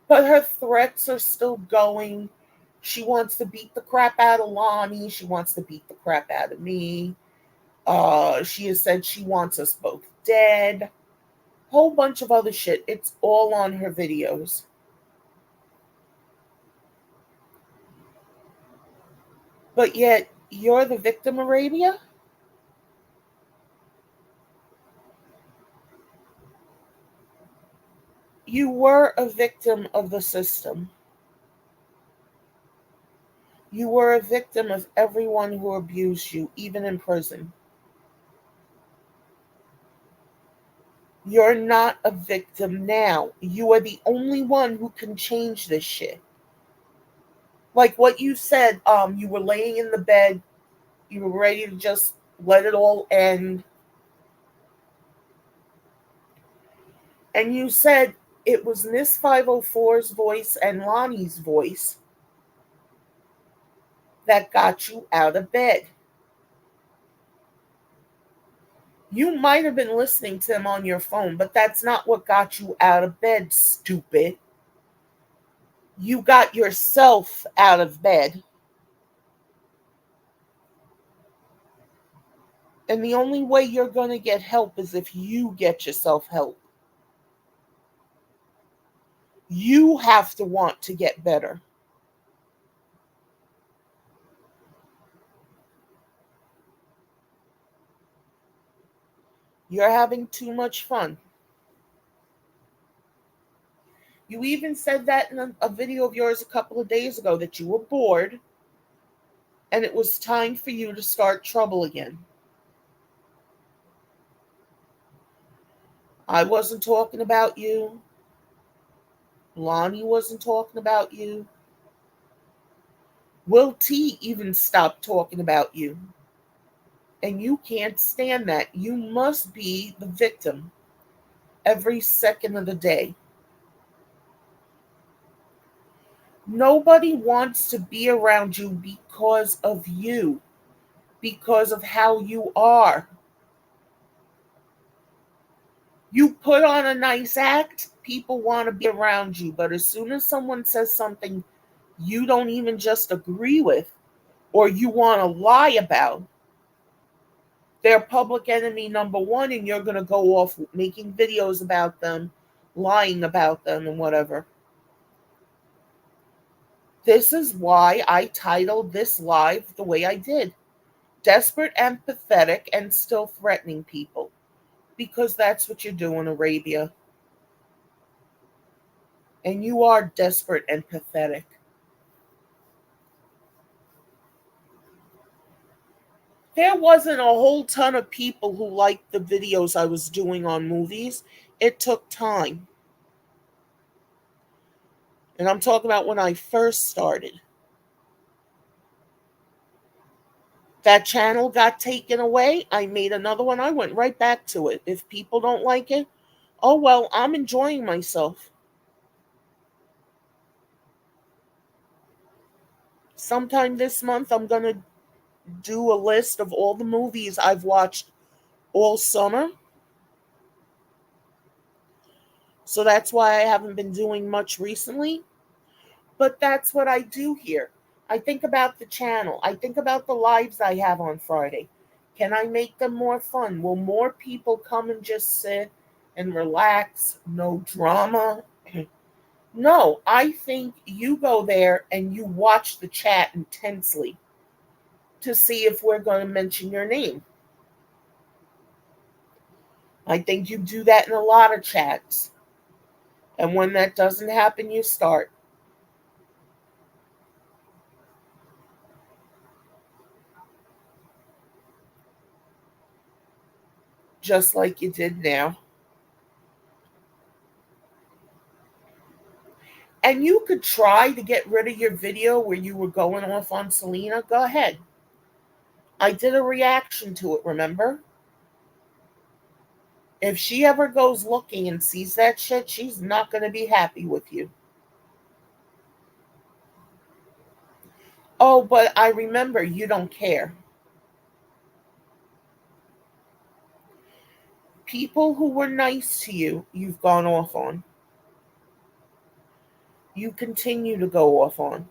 But her threats are still going. She wants to beat the crap out of Lonnie. She wants to beat the crap out of me. She has said she wants us both dead. Whole bunch of other shit. It's all on her videos. But yet, you're the victim, Arabia? You were a victim of the system. You were a victim of everyone who abused you, even in prison. You're not a victim now. You are the only one who can change this shit. Like what you said, you were laying in the bed, you were ready to just let it all end. And you said it was Miss 504's voice and Lonnie's voice that got you out of bed. You might have been listening to them on your phone, but that's not what got you out of bed, stupid. You got yourself out of bed. And the only way you're going to get help is if you get yourself help. You have to want to get better. You're having too much fun. You even said that in a video of yours a couple of days ago that you were bored and it was time for you to start trouble again. I wasn't talking about you. Lonnie wasn't talking about you. Will T even stopped talking about you. And you can't stand that. You must be the victim every second of the day. Nobody wants to be around you because of you, because of how you are. You put on a nice act, people want to be around you. But as soon as someone says something you don't even just agree with or you want to lie about, they're public enemy number one, and you're going to go off making videos about them, lying about them, and whatever. This is why I titled this live the way I did. Desperate and pathetic and still threatening people. Because that's what you're doing, Arabia. And you are desperate and pathetic. There wasn't a whole ton of people who liked the videos I was doing on movies. It took time. And I'm talking about when I first started. That channel got taken away. I made another one. I went right back to it. If people don't like it, oh well, I'm enjoying myself. Sometime this month, I'm going to do a list of all the movies I've watched all summer. So that's why I haven't been doing much recently. But that's what I do here. I think about the channel. I think about the lives I have on Friday. Can I make them more fun? Will more people come and just sit and relax? No drama? No, I think you go there and you watch the chat intensely to see if we're going to mention your name. I think you do that in a lot of chats. And when that doesn't happen, you start. Just like you did now. And you could try to get rid of your video where you were going off on Selena. Go ahead. I did a reaction to it, remember? If she ever goes looking and sees that shit, she's not going to be happy with you. Oh, but I remember you don't care. People who were nice to you, you've gone off on. You continue to go off on.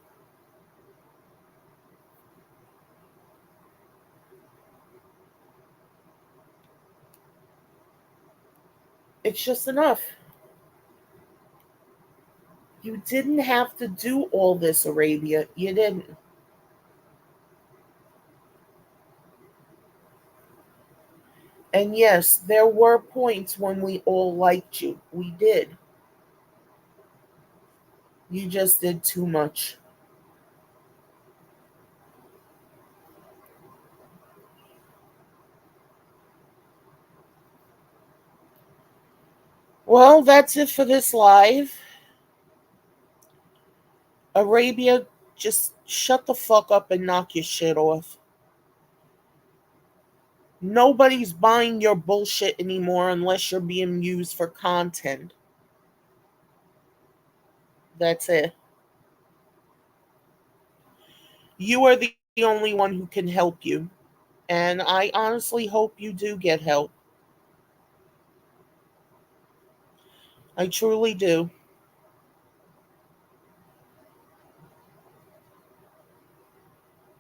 It's just enough. You didn't have to do all this, Arabia. You didn't. And yes, there were points when we all liked you. We did. You just did too much. Well, that's it for this live. Arabia, just shut the fuck up and knock your shit off. Nobody's buying your bullshit anymore unless you're being used for content. That's it. You are the only one who can help you. And I honestly hope you do get help. I truly do.